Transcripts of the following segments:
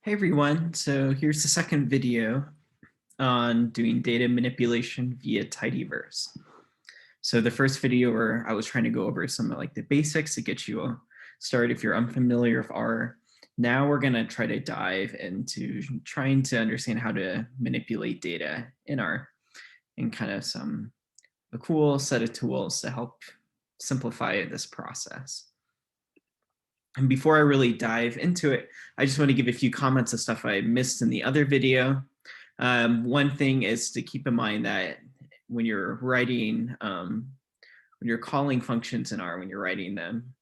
Hey everyone, so here's the second video on doing data manipulation via Tidyverse. So the first video where I was trying to go over some of like the basics to get you started if you're unfamiliar with R. Now we're gonna try to dive into trying to understand how to manipulate data in R and kind of a cool set of tools to help simplify this process. And before I really dive into it, I just want to give a few comments of stuff I missed in the other video. One thing is to keep in mind that when you're writing, when you're calling functions in R, when you're writing them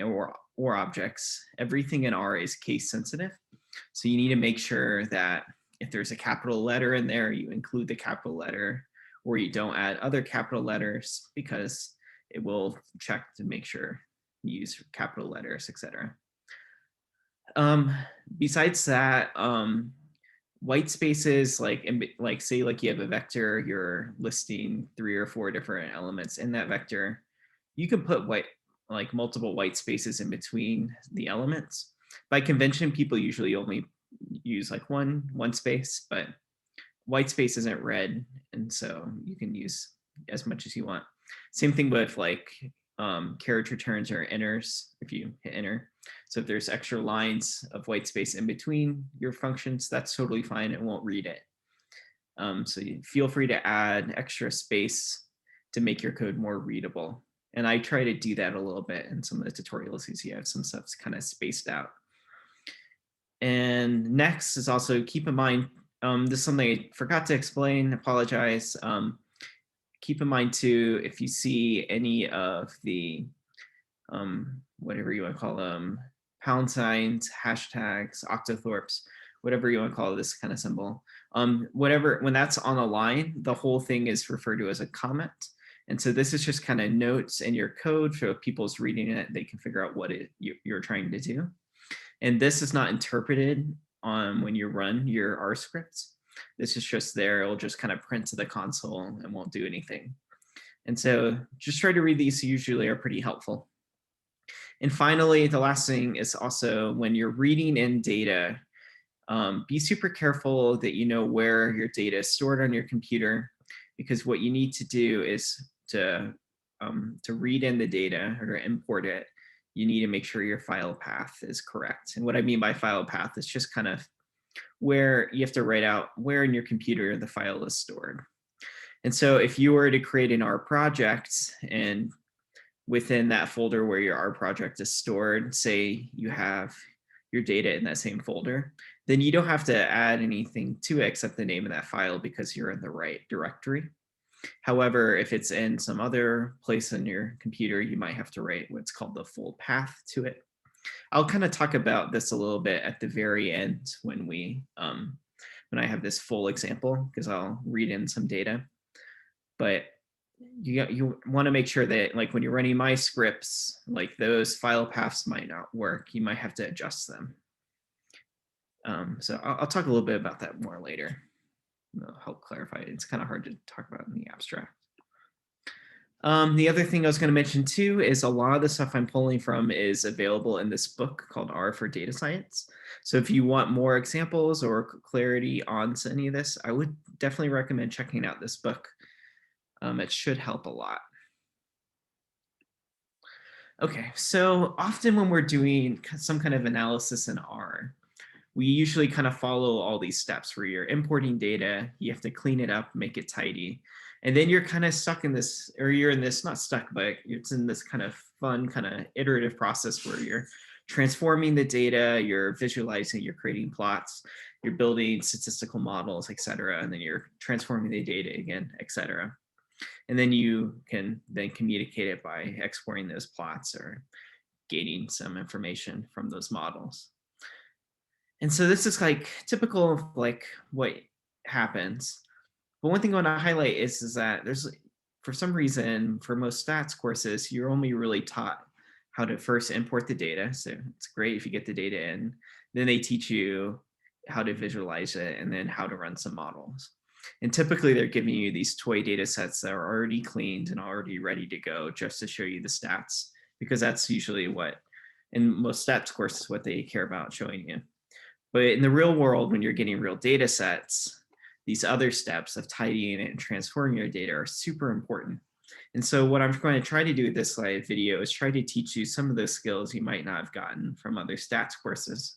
or objects, everything in R is case sensitive. So you need to make sure that if there's a capital letter in there, you include the capital letter, or you don't add other capital letters because it will check to make sure you use capital letters, etc. Besides that, white spaces, like say like you have a vector, you're listing 3 or 4 different elements in that vector, you can put multiple white spaces in between the elements. By convention, people usually only use like one space, but white space isn't red, and so you can use as much as you want. Same thing with like carriage returns or enters if you hit enter. So if there's extra lines of white space in between your functions, that's totally fine. It won't read it. So you feel free to add extra space to make your code more readable. And I try to do that a little bit in some of the tutorials because you have some stuff's kind of spaced out. And next is also keep in mind, this is something I forgot to explain, apologize. Keep in mind too, if you see any of the, whatever you want to call them, pound signs, hashtags, octothorpes, whatever you want to call this kind of symbol, when that's on a line, the whole thing is referred to as a comment. And so this is just kind of notes in your code, so if people's reading it, they can figure out what you're trying to do. And this is not interpreted on when you run your R scripts. This is just there. It'll just kind of print to the console and won't do anything. And so just try to read these, usually are pretty helpful. And finally, the last thing is also when you're reading in data, be super careful that you know where your data is stored on your computer, because what you need to do is to read in the data or to import it, you need to make sure your file path is correct. And what I mean by file path is just kind of where you have to write out where in your computer the file is stored. And so if you were to create an R project and within that folder where your R project is stored, say you have your data in that same folder, then you don't have to add anything to it except the name of that file because you're in the right directory. However, if it's in some other place in your computer, you might have to write what's called the full path to it. I'll kind of talk about this a little bit at the very end when I have this full example, because I'll read in some data. But you want to make sure that like when you're running my scripts, like those file paths might not work. You might have to adjust them. So I'll talk a little bit about that more later. I'll help clarify it. It's kind of hard to talk about in the abstract. The other thing I was going to mention too is a lot of the stuff I'm pulling from is available in this book called R for Data Science. So if you want more examples or clarity on any of this, I would definitely recommend checking out this book. It should help a lot. Okay, so often when we're doing some kind of analysis in R, we usually kind of follow all these steps where you're importing data, you have to clean it up, make it tidy. And then you're kind of stuck in this, or you're in this, not stuck, but it's in this kind of fun, kind of iterative process where you're transforming the data, you're visualizing, you're creating plots, you're building statistical models, et cetera. And then you're transforming the data again, et cetera. And then you can then communicate it by exporting those plots or gaining some information from those models. And so this is like typical of like what happens. But one thing I want to highlight is that there's, for some reason, for most stats courses, you're only really taught how to first import the data. So it's great if you get the data in. Then they teach you how to visualize it and then how to run some models. And typically they're giving you these toy data sets that are already cleaned and already ready to go just to show you the stats, because that's usually what, in most stats courses, what they care about showing you. But in the real world, when you're getting real data sets, these other steps of tidying and transforming your data are super important. And so what I'm going to try to do with this slide video is try to teach you some of those skills you might not have gotten from other stats courses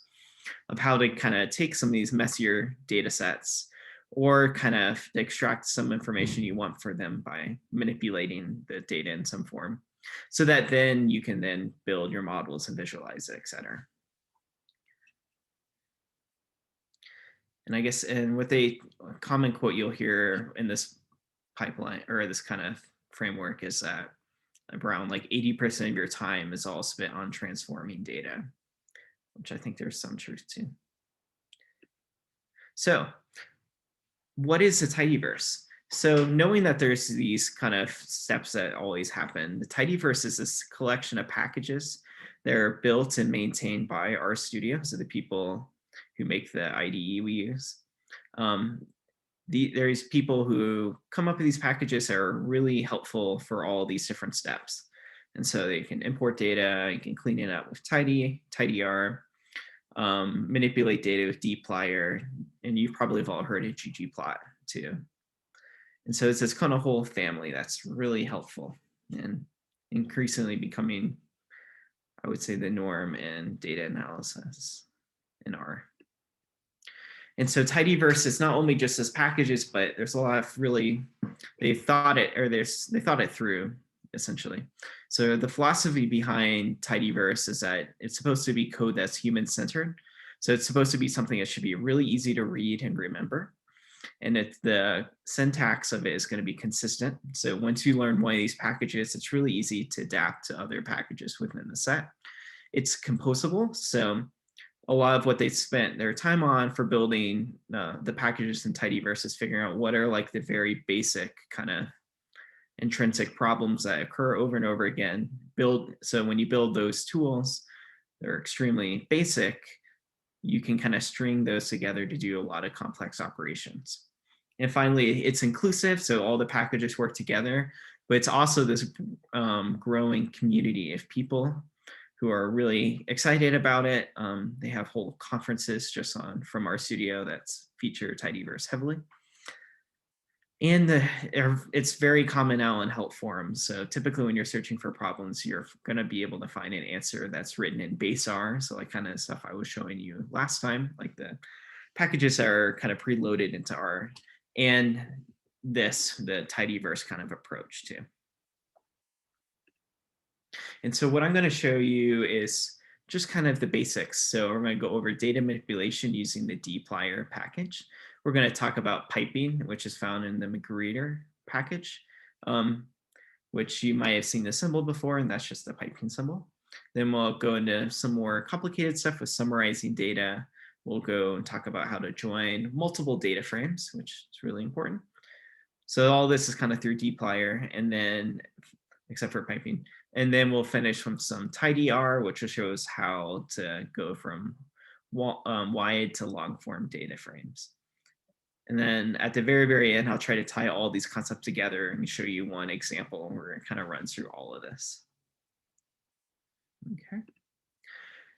of how to kind of take some of these messier data sets or kind of extract some information you want for them by manipulating the data in some form, so that then you can then build your models and visualize it, et cetera. And I guess, and with a common quote you'll hear in this pipeline or this kind of framework is that around like 80% of your time is all spent on transforming data, which I think there's some truth to. So what is a tidyverse? So knowing that there's these kind of steps that always happen, the tidyverse is this collection of packages that are built and maintained by RStudio, so the people who make the IDE we use. There's people who come up with these packages that are really helpful for all these different steps. And so they can import data, you can clean it up with tidyr, manipulate data with dplyr, and you've probably have all heard of ggplot too. And so it's this kind of whole family that's really helpful and increasingly becoming, I would say, the norm in data analysis in R. And so Tidyverse is not only just as packages, but there's a lot of really, they thought it through essentially. So the philosophy behind Tidyverse is that it's supposed to be code that's human-centered. So it's supposed to be something that should be really easy to read and remember. And the syntax of it is going to be consistent. So once you learn one of these packages, it's really easy to adapt to other packages within the set. It's composable. So a lot of what they spent their time on for building the packages in Tidyverse is figuring out what are like the very basic kind of intrinsic problems that occur over and over again. So when you build those tools, they're extremely basic. You can kind of string those together to do a lot of complex operations. And finally, it's inclusive, so all the packages work together, but it's also this growing community of people who are really excited about it. They have whole conferences just from RStudio that's feature Tidyverse heavily. And it's very common now in help forums. So typically when you're searching for problems, you're going to be able to find an answer that's written in base R. So like kind of stuff I was showing you last time, like the packages are kind of preloaded into R, and the Tidyverse kind of approach too. And so what I'm going to show you is just kind of the basics. So we're going to go over data manipulation using the dplyr package. We're going to talk about piping, which is found in the magrittr package, which you might have seen the symbol before, and that's just the piping symbol. Then we'll go into some more complicated stuff with summarizing data. We'll go and talk about how to join multiple data frames, which is really important. So all this is kind of through dplyr, and then, except for piping. And then we'll finish with some tidyr, which shows how to go from wide to long form data frames. And then at the very, very end, I'll try to tie all these concepts together and show you one example where it kind of runs through all of this. Okay.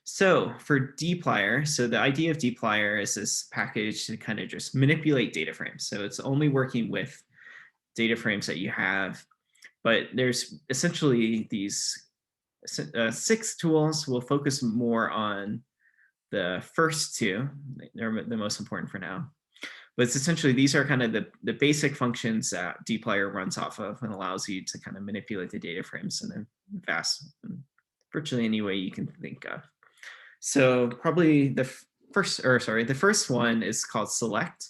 So for dplyr, so the idea of dplyr is this package to kind of just manipulate data frames. So it's only working with data frames that you have, but there's essentially these 6 tools. We'll focus more on the first 2. They're the most important for now. But it's essentially, these are kind of the basic functions that dplyr runs off of and allows you to kind of manipulate the data frames in a virtually any way you can think of. So probably the first one is called select.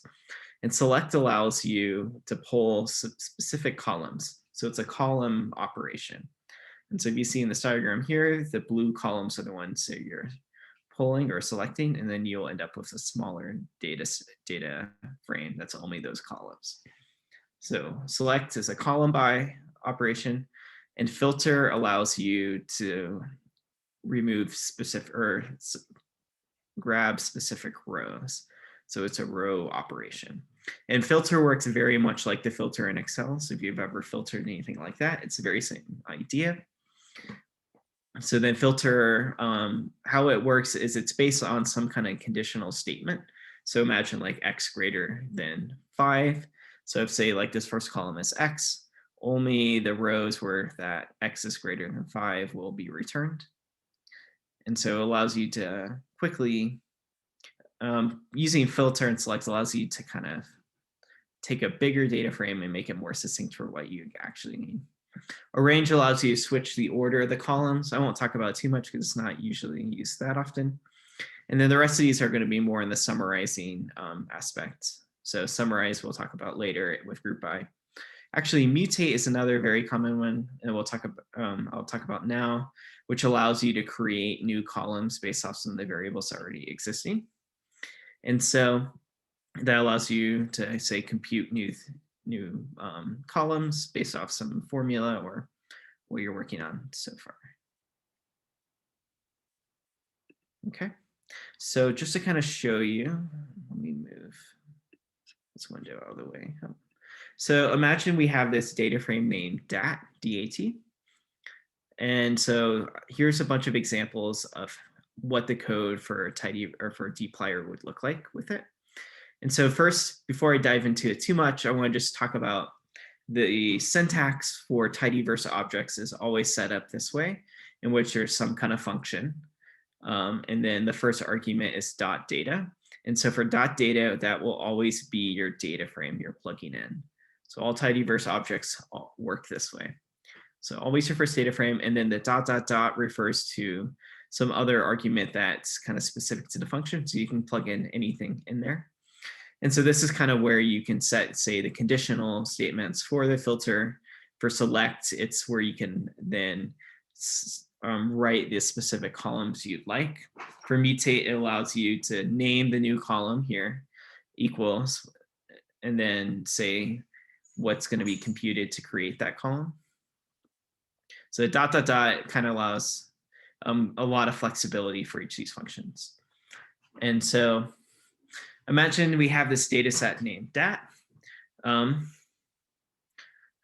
And select allows you to pull specific columns. So it's a column operation. And so if you see in this diagram here, the blue columns are the ones that you're pulling or selecting, and then you'll end up with a smaller data frame that's only those columns. So select is a column by operation, and filter allows you to remove specific or grab specific rows. So it's a row operation. And filter works very much like the filter in Excel. So if you've ever filtered anything like that, it's the very same idea. So then filter, how it works is it's based on some kind of conditional statement. So imagine like x greater than 5. So if say like this first column is x, only the rows where that x is greater than 5 will be returned. And so it allows you to quickly, using filter and select allows you to kind of take a bigger data frame and make it more succinct for what you actually need. Arrange allows you to switch the order of the columns. I won't talk about it too much because it's not usually used that often. And then the rest of these are going to be more in the summarizing aspect. So summarize we'll talk about later with group by. Actually, mutate is another very common one, and we'll talk about I'll talk about now, which allows you to create new columns based off some of the variables already existing. And so that allows you to say compute new columns based off some formula or what you're working on so far. Okay, so just to kind of show you, let me move this window out of the way. So imagine we have this data frame named dat, D-A-T. And so here's a bunch of examples of what the code for tidy or for dplyr would look like with it. And so first, before I dive into it too much, I want to just talk about the syntax for tidyverse objects is always set up this way, in which there's some kind of function. And then the first argument is .data. And so for .data, that will always be your data frame you're plugging in. So all tidyverse objects work this way. So always your first data frame, and then the ... refers to some other argument that's kind of specific to the function. So you can plug in anything in there. And so this is kind of where you can set, say, the conditional statements for the filter. For select, it's where you can then write the specific columns you'd like. For mutate, it allows you to name the new column here, equals, and then say what's going to be computed to create that column. So the ... kind of allows a lot of flexibility for each of these functions. And so imagine we have this data set named dat. I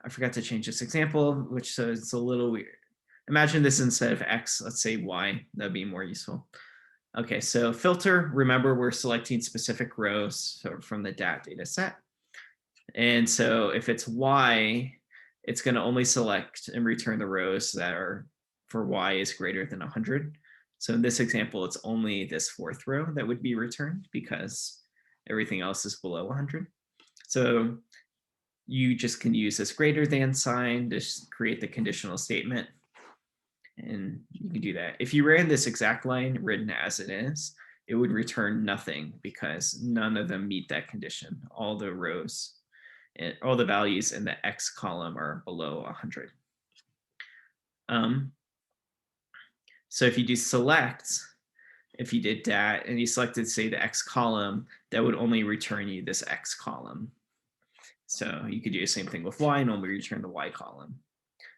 forgot to change this example, which so it's a little weird. Imagine this instead of x, let's say y, that'd be more useful. Okay, so filter, remember we're selecting specific rows from the dat data set. And so if it's y, it's going to only select and return the rows that are for y is greater than 100. So in this example, it's only this fourth row that would be returned because everything else is below 100. So you just can use this greater than sign to create the conditional statement. And you can do that. If you ran this exact line written as it is, it would return nothing because none of them meet that condition. All the rows and all the values in the X column are below 100. So if you do select, if you did that and you selected, say, the X column, that would only return you this X column. So you could do the same thing with Y and only return the Y column.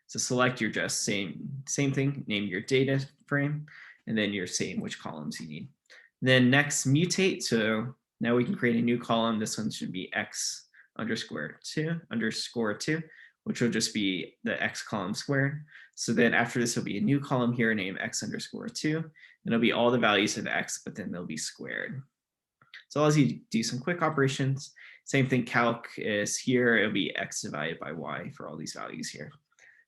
So select, you're just same thing, name your data frame, and then you're saying which columns you need. Then next, mutate. So now we can create a new column. This one should be X _2, which will just be the X column squared. So then after this will be a new column here named X _2. And it'll be all the values of X, but then they'll be squared. So it allows you to do some quick operations. Same thing, calc is here. It'll be X divided by Y for all these values here.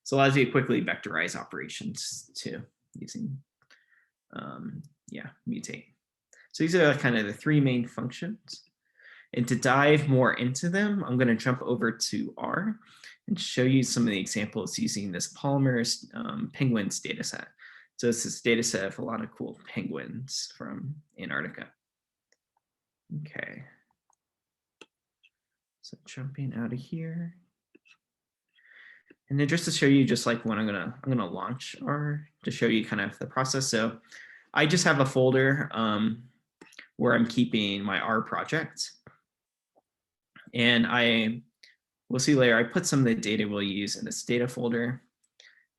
So it allows you to quickly vectorize operations too, using, mutate. So these are kind of the three main functions. And to dive more into them, I'm going to jump over to R and show you some of the examples using this Palmer's penguins data set. So it's this data set of a lot of cool penguins from Antarctica. Okay. So jumping out of here. And then just to show you just like when I'm gonna launch R to show you kind of the process. So I just have a folder where I'm keeping my R project. And we'll see later, I put some of the data we'll use in this data folder.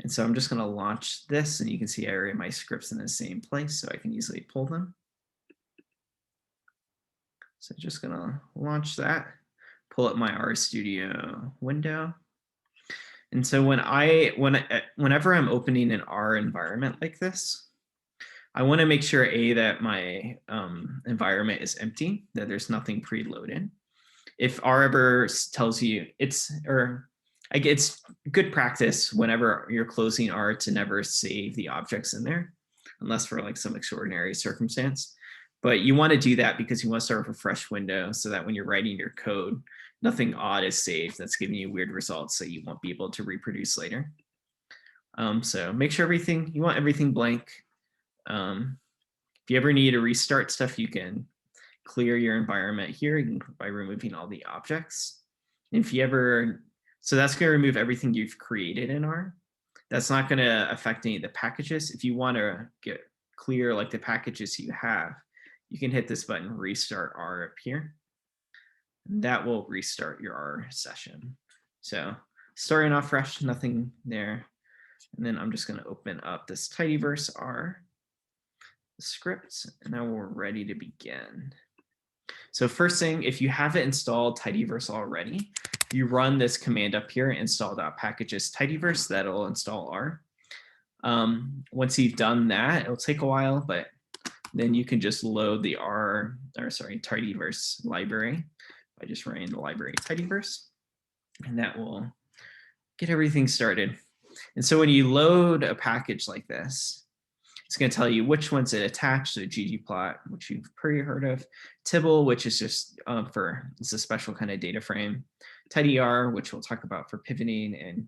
And so I'm just gonna launch this, and you can see I already have my scripts in the same place so I can easily pull them. So just gonna launch that, pull up my RStudio window. And so whenever I'm opening an R environment like this, I want to make sure that my environment is empty, that there's nothing preloaded. If R ever tells you it's good practice whenever you're closing R to never save the objects in there, unless for like some extraordinary circumstance. But you want to do that because you want to start with a fresh window so that when you're writing your code, nothing odd is saved that's giving you weird results that you won't be able to reproduce later. So make sure you want everything blank. If you ever need to restart stuff, you can clear your environment here by removing all the objects. If you ever, so that's going to remove everything you've created in R. That's not going to affect any of the packages. If you want to get clear like the packages you have, you can hit this button, restart R up here. That will restart your R session. So starting off fresh, nothing there. And then I'm just going to open up this Tidyverse R script, and now we're ready to begin. So first thing, if you haven't installed Tidyverse already, you run this command up here, install.packages tidyverse, that'll install R. Once you've done that, it'll take a while, but then you can just load the Tidyverse library by just running the library tidyverse, and that will get everything started. And so when you load a package like this, it's going to tell you which ones it attached. So ggplot, which you've pretty heard of, tibble, which is just it's a special kind of data frame, tidyr, which we'll talk about for pivoting and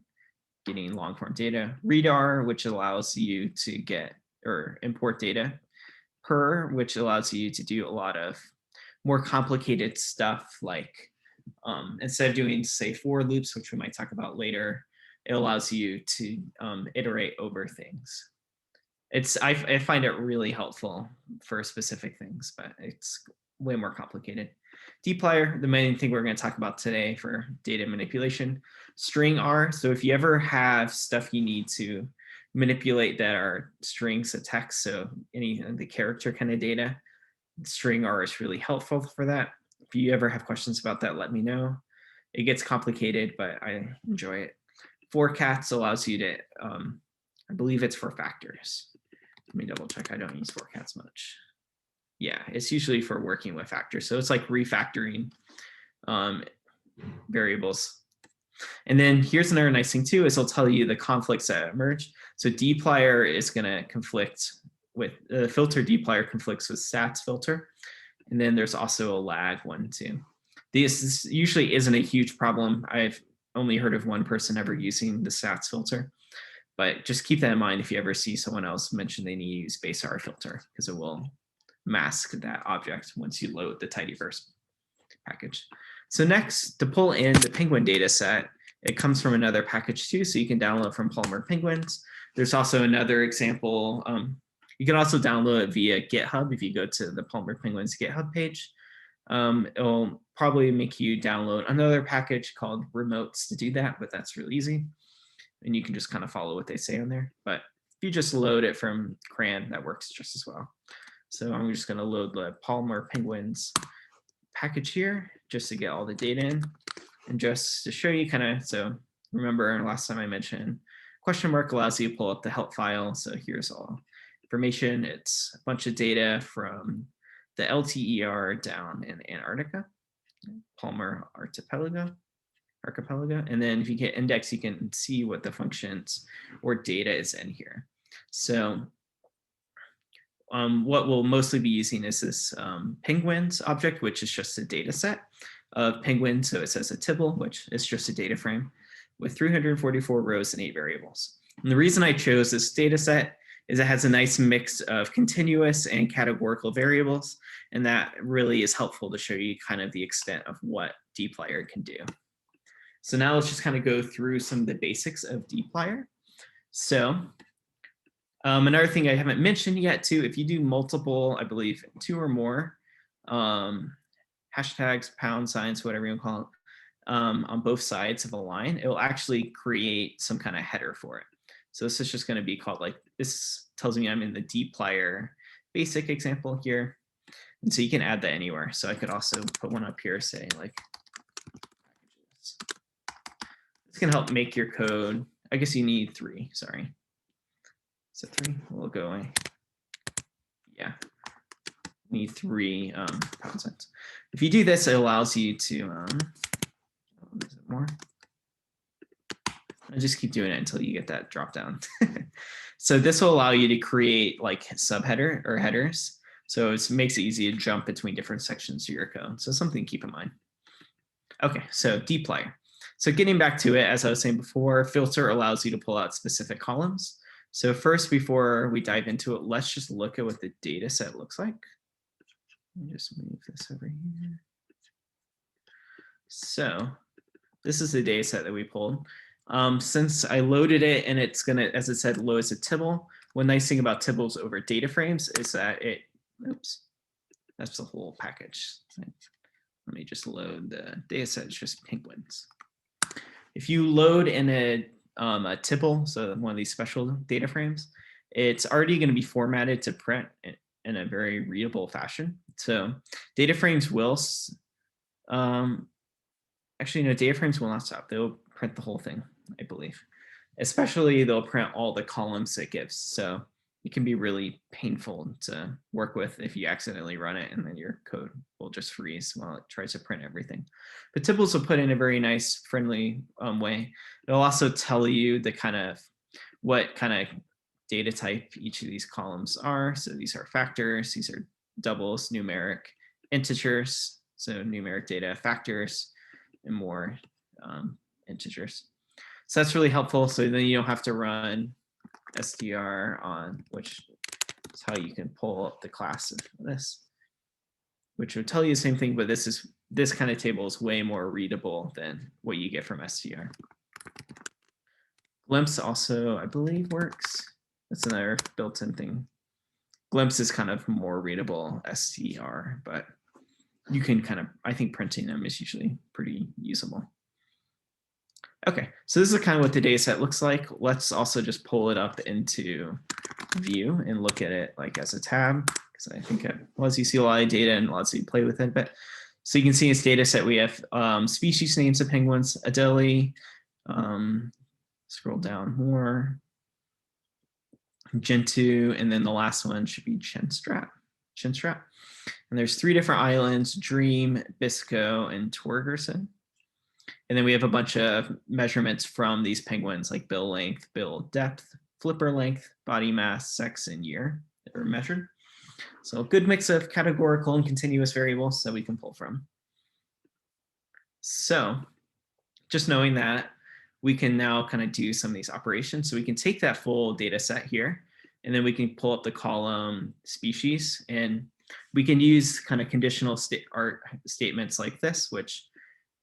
getting long form data, readr, which allows you to get or import data, pr, which allows you to do a lot of more complicated stuff, like instead of doing say for loops, which we might talk about later, it allows you to iterate over things. I find it really helpful for specific things, but it's way more complicated. dplyr, the main thing we're going to talk about today for data manipulation, string R. So if you ever have stuff you need to manipulate that are strings of text, so any of the character kind of data, string R is really helpful for that. If you ever have questions about that, let me know. It gets complicated, but I enjoy it. Forcats allows you to, I believe it's for factors. Let me double check. I don't use forcats much. Yeah, it's usually for working with factors. So it's like refactoring variables. And then here's another nice thing too, is it'll tell you the conflicts that emerge. So dplyr is going to conflict with filter dplyr conflicts with stats filter. And then there's also a lag one too. This usually isn't a huge problem. I've only heard of one person ever using the stats filter. But just keep that in mind if you ever see someone else mention they need to use base R filter, because it will mask that object once you load the Tidyverse package. So next, to pull in the penguin data set, it comes from another package too, so you can download from Polymer Penguins. There's also another example. You can also download it via GitHub if you go to the Polymer Penguins GitHub page. It'll probably make you download another package called remotes to do that, but that's really easy. And you can just kind of follow what they say on there. But if you just load it from CRAN, that works just as well. So I'm just going to load the Polymer Penguins package here just to get all the data in. And just to show you kind of, so remember last time I mentioned question mark allows you to pull up the help file. So here's all information. It's a bunch of data from the LTER down in Antarctica, Palmer Archipelago. And then if you get index, you can see what the functions or data is in here. So what we'll mostly be using is this penguins object, which is just a data set of penguins. So it says a tibble, which is just a data frame with 344 rows and 8 variables. And the reason I chose this data set is it has a nice mix of continuous and categorical variables. And that really is helpful to show you kind of the extent of what dplyr can do. So now let's just kind of go through some of the basics of dplyr. So another thing I haven't mentioned yet too, if you do multiple, I believe 2 or more hashtags, pound signs, whatever you want to call it, on both sides of a line, it will actually create some kind of header for it. So this is just going to be called, like, this tells me I'm in the dplyr basic example here. And so you can add that anywhere. So I could also put one up here saying like, this can help make your code. I guess you need 3, sorry. So 3 will go away. Yeah, need 3 pound signs. If you do this, it allows you to, is it more? I just keep doing it until you get that drop down. So this will allow you to create like subheader or headers. So it makes it easy to jump between different sections of your code. So something to keep in mind. Okay, so dplyr. So getting back to it, as I was saying before, filter allows you to pull out specific columns. So first, before we dive into it, let's just look at what the data set looks like. Let me just move this over here. So this is the data set that we pulled. Since I loaded it and it's gonna, as it said, load as a tibble. One nice thing about tibbles over data frames is that it, oops, that's the whole package. Let me just load the data set, it's just penguins. If you load in a tibble, so one of these special data frames, it's already going to be formatted to print in a very readable fashion. So data frames will, actually, no, data frames will not stop. They'll print the whole thing, I believe. Especially they'll print all the columns it gives. So it can be really painful to work with if you accidentally run it and then your code will just freeze while it tries to print everything. But tibbles will put in a very nice, friendly way. It'll also tell you the kind of what kind of data type each of these columns are. So these are factors, these are doubles, numeric, integers. So numeric data, factors, and more integers. So that's really helpful. So then you don't have to run str on, which is how you can pull up the class of this, which would tell you the same thing, but this kind of table is way more readable than what you get from str. Glimpse also, I believe, works. That's another built-in thing. Glimpse is kind of more readable str, but you can kind of, I think printing them is usually pretty usable. Okay, so this is kind of what the data set looks like. Let's also just pull it up into view and look at it like as a tab, because I think it lets you see a lot of data and lets you play with it. But so you can see in this data set, we have species names of penguins, Adelie, scroll down more, Gentoo, and then the last one should be Chinstrap. And there's 3 different islands, Dream, Bisco, and Torgerson. And then we have a bunch of measurements from these penguins, like bill length, bill depth, flipper length, body mass, sex, and year that are measured. So a good mix of categorical and continuous variables that we can pull from. So just knowing that, we can now kind of do some of these operations. So we can take that full data set here, and then we can pull up the column species, and we can use kind of conditional statements like this, which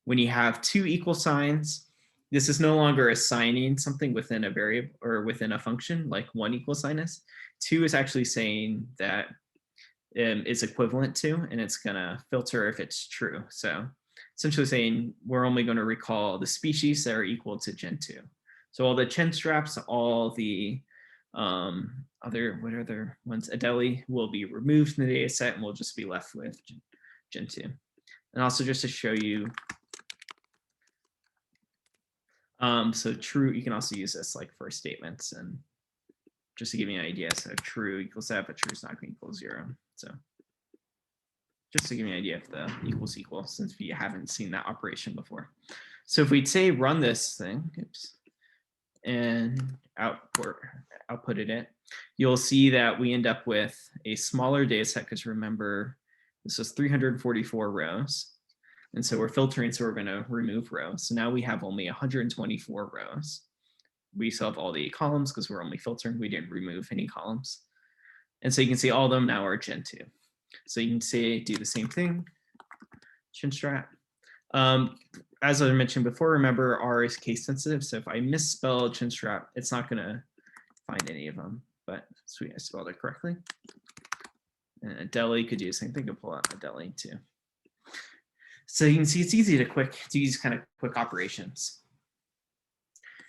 when you have 2 equal signs, this is no longer assigning something within a variable or within a function like 1 equal sign is. 2 is actually saying that is equivalent to, and it's going to filter if it's true. So essentially saying we're only going to recall the species that are equal to Gentoo. So all the chinstraps, all the what other ones, Adelie, will be removed from the data set, and we'll just be left with Gentoo. And also just to show you, so true, you can also use this like for statements, and just to give you an idea, so true equals that, but true is not going to equal 0. So just to give you an idea of the equals equal, since we haven't seen that operation before. So if we'd say run this thing, oops, and output it, you'll see that we end up with a smaller data set, because remember, this was 344 rows. And so we're filtering, so we're going to remove rows. So now we have only 124 rows. We still have all the columns because we're only filtering. We didn't remove any columns. And so you can see all of them now are Gentoo. So you can say, do the same thing, chinstrap. As I mentioned before, remember R is case sensitive. So if I misspell chinstrap, it's not going to find any of them. But sweet, I spelled it correctly. And Adelie could do the same thing, could pull out Adelie too. So you can see it's easy to do these kind of quick operations.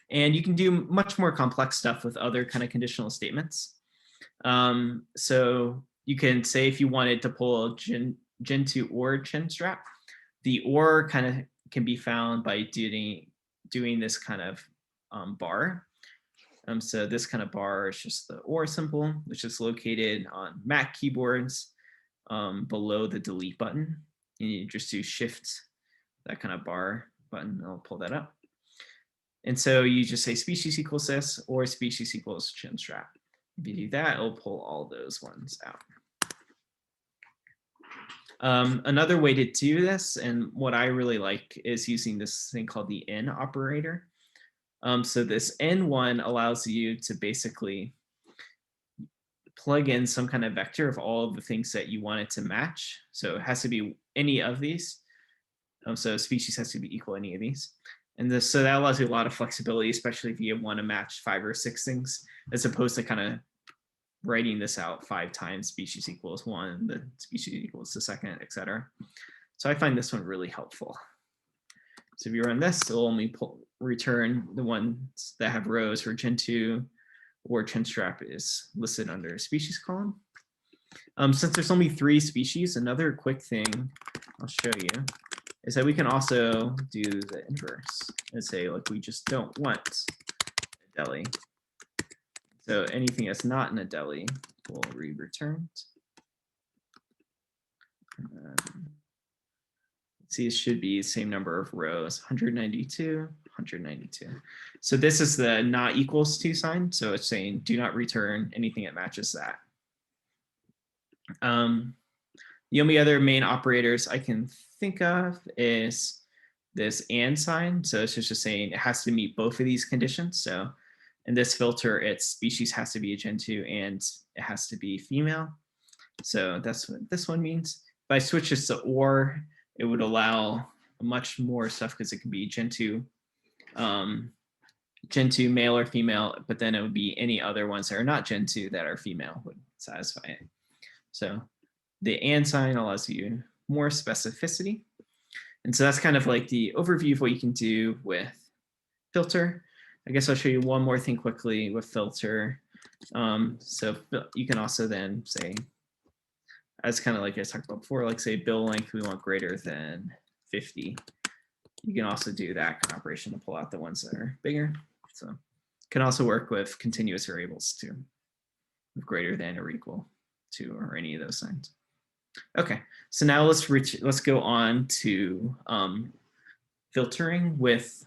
And you can do much more complex stuff with other kind of conditional statements. So you can say if you wanted to pull Gentoo or chinstrap, the or kind of can be found by doing this kind of bar. So this kind of bar is just the or symbol, which is located on Mac keyboards below the delete button. And you just do shift, that kind of bar button, I'll pull that up. And so you just say species equals this or species equals chinstrap. If you do that, it'll pull all those ones out. Another way to do this, and what I really like, is using this thing called the in operator. So this in one allows you to basically plug in some kind of vector of all of the things that you want it to match. So it has to be any of these. So species has to be equal to any of these. And so that allows you a lot of flexibility, especially if you want to match 5 or 6 things, as opposed to kind of writing this out 5 times, species equals 1, the species equals the second, etc. So I find this one really helpful. So if you run this, it'll only return the ones that have rows for Gen2 or chinstrap is listed under a species column. Since there's only 3 species, another quick thing I'll show you is that we can also do the inverse and say, like, we just don't want a deli. So anything that's not in a deli will be returned. See, it should be the same number of rows, 192, 192. So this is the not equals to sign. So it's saying do not return anything that matches that. The only other main operators I can think of is this and sign. So it's just saying it has to meet both of these conditions. So in this filter, its species has to be a Gen2 and it has to be female. So that's what this one means. If I switch this to or, it would allow much more stuff because it could be Gen2, Gen2 male or female, but then it would be any other ones that are not Gen2 that are female would satisfy it. So the and sign allows you more specificity. And so that's kind of like the overview of what you can do with filter. I guess I'll show you one more thing quickly with filter. So you can also then say, as kind of like I talked about before, like say bill length, we want greater than 50. You can also do that kind of operation to pull out the ones that are bigger. So can also work with continuous variables too, with greater than or equal to or any of those signs. Okay, so now let's go on to filtering with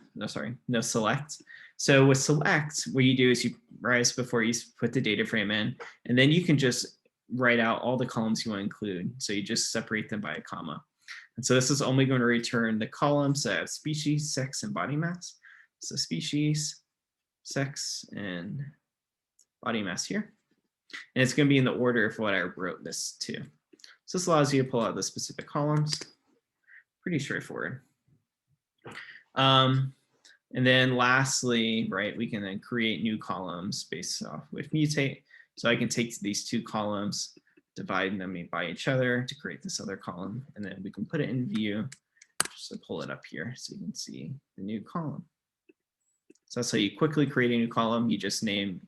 select. So with select, what you do is you rise before you put the data frame in, and then you can just write out all the columns you want to include. So you just separate them by a comma. And so this is only going to return the columns that have species, sex, and body mass. So species, sex, and body mass here. And it's going to be in the order of what I wrote this to. So this allows you to pull out the specific columns. Pretty straightforward. And then lastly, right, we can then create new columns based off with mutate. So I can take these 2 columns, divide them by each other to create this other column, and then we can put it in view, just to pull it up here so you can see the new column. So that's how you quickly create a new column. You just name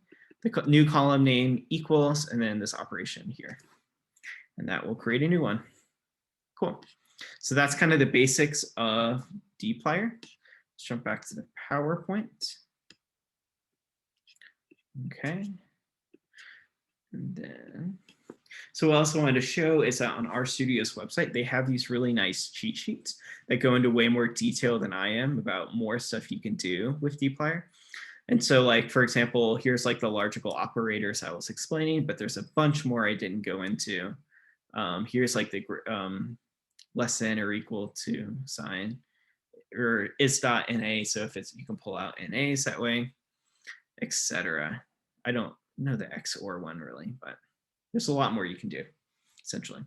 the new column name equals, and then this operation here. And that will create a new one. Cool. So that's kind of the basics of dplyr. Let's jump back to the PowerPoint. Okay. And then, so what else I wanted to show is that on RStudio's website, they have these really nice cheat sheets that go into way more detail than I am about more stuff you can do with dplyr. And so like, for example, here's like the logical operators I was explaining, but there's a bunch more I didn't go into. Here's like the less than or equal to sign, or is.na. So if it's, you can pull out NAs that way, etc. I don't know the XOR one really, but there's a lot more you can do essentially.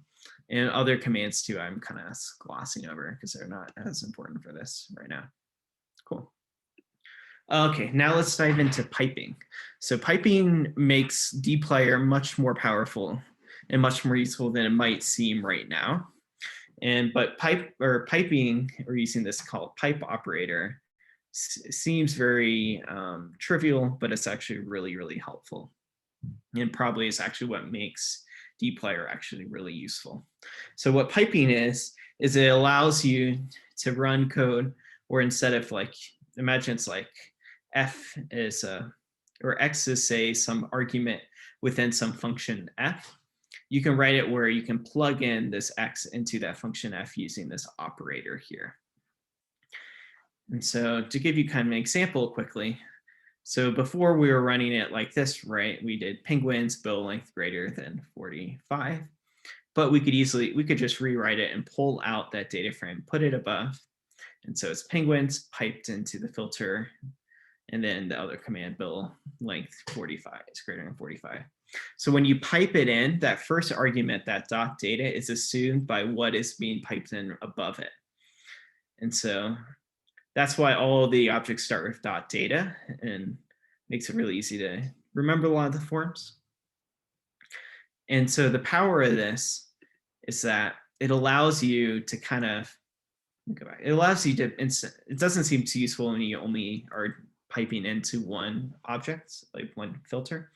And other commands too, I'm kind of glossing over because they're not as important for this right now. Cool. Okay, now let's dive into piping. So piping makes dplyr much more powerful and much more useful than it might seem right now. But piping, or using this called pipe operator, seems very trivial, but it's actually really, really helpful. And probably is actually what makes dplyr actually really useful. So what piping is it allows you to run code where instead of like imagine it's like f is or x is say some argument within some function f. You can write it where you can plug in this x into that function f using this operator here. And so to give you kind of an example quickly, so before we were running it like this, right? We did penguins bill length greater than 45, but we could just rewrite it and pull out that data frame, put it above. And so it's penguins piped into the filter, and then the other command bill length 45 is greater than 45. So when you pipe it in, that first argument, that dot data, is assumed by what is being piped in above it. And so that's why all the objects start with dot data, and makes it really easy to remember a lot of the forms. And so the power of this is that it allows you to kind of go back. It allows you to, it doesn't seem too useful when you only are piping into one object, like one filter.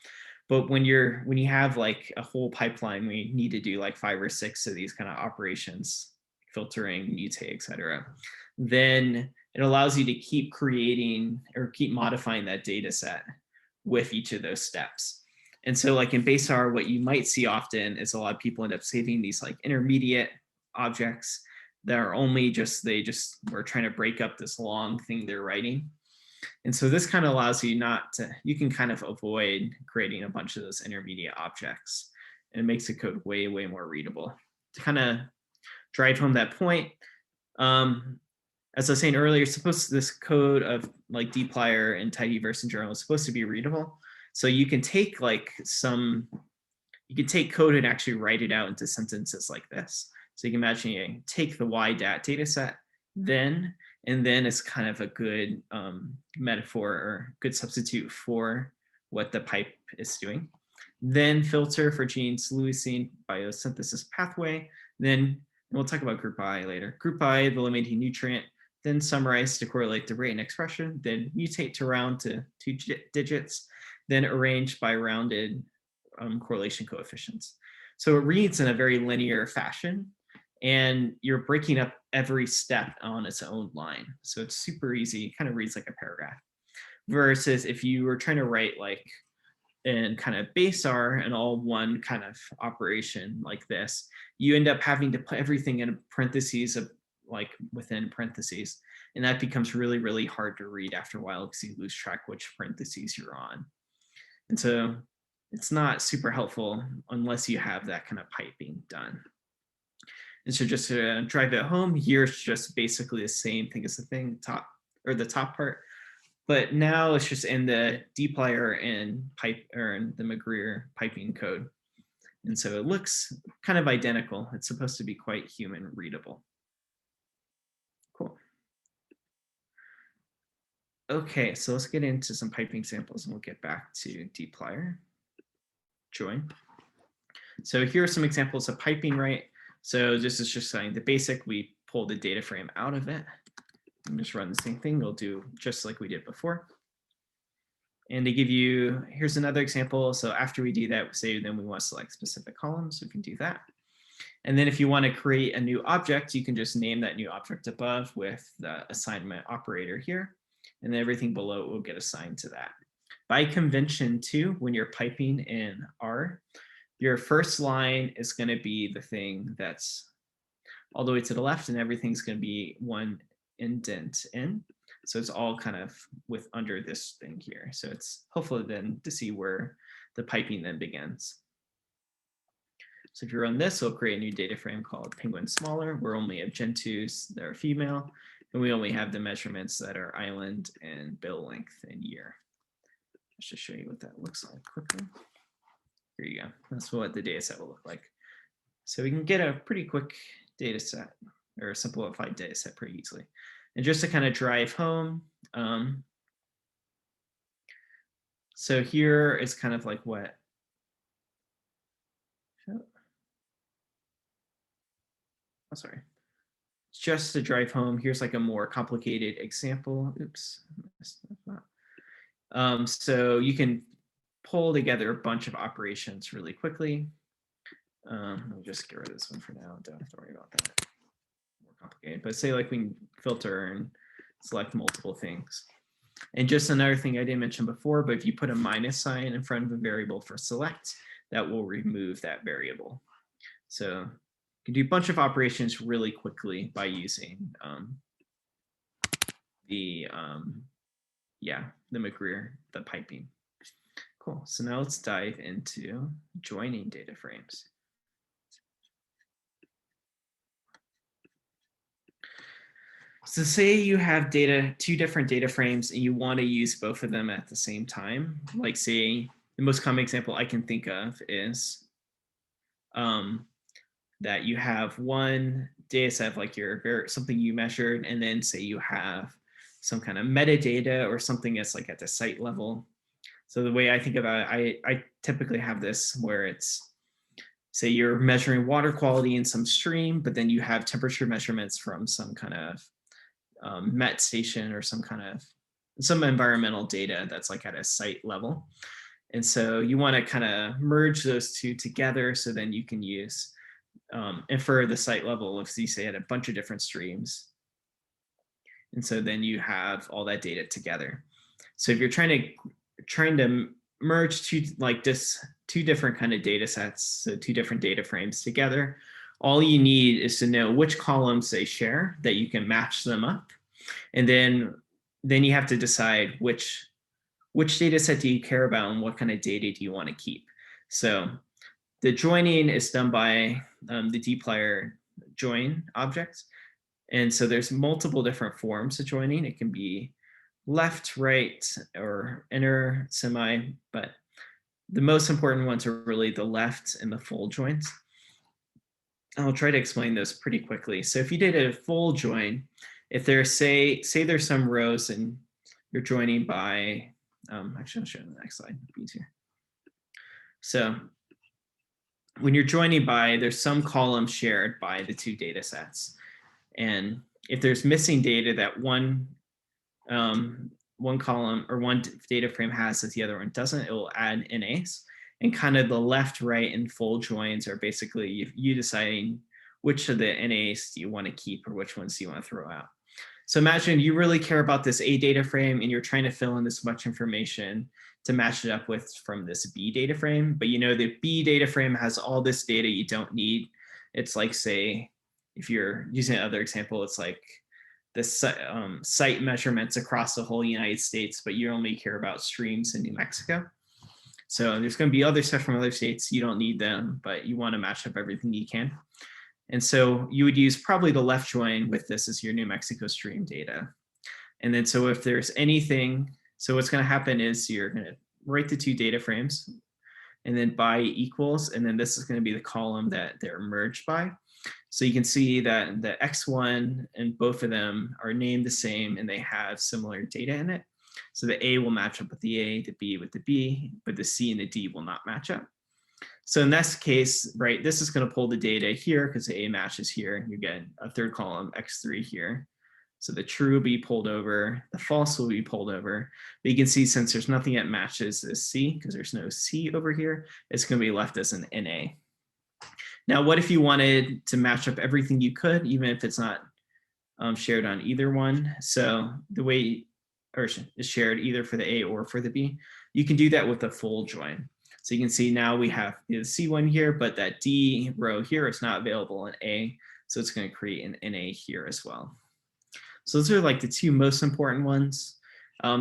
But when you have like a whole pipeline, we need to do like 5 or 6 of these kind of operations, filtering, mutate, etc., then it allows you to keep creating or keep modifying that data set with each of those steps. And so like in base R, what you might see often is a lot of people end up saving these like intermediate objects that are only they just were trying to break up this long thing they're writing. And so this kind of allows you you can kind of avoid creating a bunch of those intermediate objects, and it makes the code way, way more readable. To kind of drive home that point, as I was saying earlier, this code of like dplyr and tidyverse in general is supposed to be readable. So you can take you can take code and actually write it out into sentences like this. So you can imagine you take the YDAT data set, and then it's kind of a good metaphor or good substitute for what the pipe is doing. Then filter for genes leucine biosynthesis pathway. Then we'll talk about group I later. Group I, the limiting nutrient. Then summarize to correlate the rate and expression. Then mutate to round to 2 digits. Then arrange by rounded correlation coefficients. So it reads in a very linear fashion, and you're breaking up every step on its own line. So it's super easy. It kind of reads like a paragraph. Versus if you were trying to write like in kind of base R and all one kind of operation like this, you end up having to put everything in parentheses of like within parentheses. And that becomes really, really hard to read after a while because you lose track which parentheses you're on. And so it's not super helpful unless you have that kind of piping done. And so just to drive it home, here's just basically the same thing as the top part. But now it's just in the dplyr and the magrittr piping code. And so it looks kind of identical. It's supposed to be quite human readable. Cool. Okay, so let's get into some piping samples and we'll get back to dplyr. Join. So here are some examples of piping, right? So this is just saying the basic, we pull the data frame out of it and just run the same thing. We'll do just like we did before. And they give you, here's another example. So after we do that, we say then we want to select specific columns, we can do that. And then if you want to create a new object, you can just name that new object above with the assignment operator here. And then everything below will get assigned to that. By convention too, when you're piping in R, your first line is going to be the thing that's all the way to the left, and everything's going to be one indent in. So it's all kind of under this thing here. So it's helpful then to see where the piping then begins. So if you run this, we'll create a new data frame called penguin smaller. We're only have gen2s that are female, and we only have the measurements that are island and bill length and year. Let's just show you what that looks like quickly. Here you go. That's what the data set will look like. So we can get a pretty quick data set or a simplified data set pretty easily. And just to kind of drive home, so here is kind of like what, sorry. Just to drive home, here's like a more complicated example. Oops. So you can pull together a bunch of operations really quickly. I'll just get rid of this one for now. Don't have to worry about that. More complicated, but say like we can filter and select multiple things. And just another thing I didn't mention before, but if you put a minus sign in front of a variable for select, that will remove that variable. So you can do a bunch of operations really quickly by using the magrittr, the piping. Cool. So now let's dive into joining data frames. So say you have two different data frames and you want to use both of them at the same time. Like say the most common example I can think of is that you have one data set, like something you measured, and then say you have some kind of metadata or something that's like at the site level. So the way I think about it, I typically have this where it's, say you're measuring water quality in some stream, but then you have temperature measurements from some kind of met station or some environmental data that's like at a site level. And so you want to kind of merge those two together so then you can use infer the site level if you say at a bunch of different streams. And so then you have all that data together. So if you're trying to merge two different kind of data sets, so two different data frames together, all you need is to know which columns they share, that you can match them up. And then you have to decide which data set do you care about and what kind of data do you want to keep. So the joining is done by the dplyr join object. And so there's multiple different forms of joining. It can be left, right, or inner, semi, but the most important ones are really the left and the full joins. I'll try to explain those pretty quickly. So if you did a full join, if there's say there's some rows and you're joining by, actually I'll show you on the next slide, it'll be easier. So when you're joining by, there's some column shared by the two data sets. And if there's missing data that one column or one data frame has that the other one doesn't, it will add NAs. And kind of the left, right, and full joins are basically you deciding which of the NAs do you want to keep or which ones do you want to throw out. So imagine you really care about this A data frame and you're trying to fill in this much information to match it up with from this B data frame, but you know the B data frame has all this data you don't need. It's like, say, if you're using another example, it's like the site measurements across the whole United States, but you only care about streams in New Mexico. So there's going to be other stuff from other states. You don't need them, but you want to match up everything you can. And so you would use probably the left join with this as your New Mexico stream data. And then so if there's anything, so what's going to happen is you're going to write the two data frames and then by equals, and then this is going to be the column that they're merged by. So you can see that the X1 and both of them are named the same and they have similar data in it. So the A will match up with the A, the B with the B, but the C and the D will not match up. So in this case, right, this is going to pull the data here because the A matches here. You get a third column, X3 here. So the true will be pulled over, the false will be pulled over. But you can see since there's nothing that matches this C, because there's no C over here, it's going to be left as an NA. Now, what if you wanted to match up everything you could, even if it's not shared on either one? So the way, or is shared either for the A or for the B, you can do that with a full join. So you can see now we have the C1 here, but that D row here is not available in A. So it's going to create an NA here as well. So those are like the two most important ones.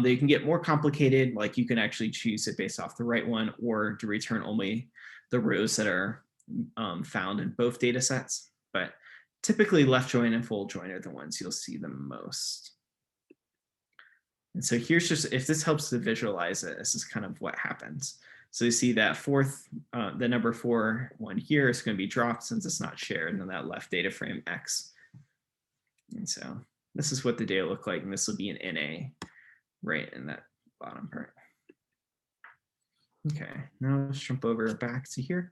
They can get more complicated, like you can actually choose it based off the right one or to return only the rows that are found in both data sets. But typically left join and full join are the ones you'll see the most. And so here's just, if this helps to visualize it, this is kind of what happens. So you see that the number 4 one here is going to be dropped since it's not shared, and then that left data frame X. And so this is what the data look like, and this will be an NA right in that bottom part. Okay, now let's jump over back to here.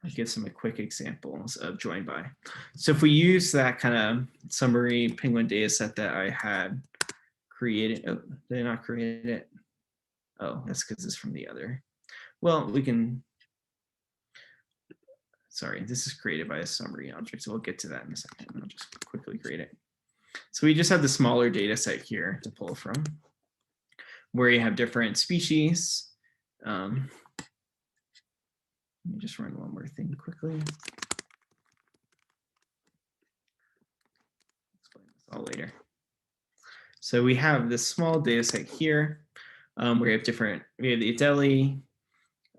I'll give some quick examples of join by. So if we use that kind of summary penguin data set that I had created, oh, did I not create it? Oh, that's because it's from the other. Well, we can, sorry, this is created by a summary object, so we'll get to that in a second. I'll just quickly create it. So we just have the smaller data set here to pull from. where you have different species. Let me just run one more thing quickly. Explain this all later. So we have this small data set here where we have the Adeli,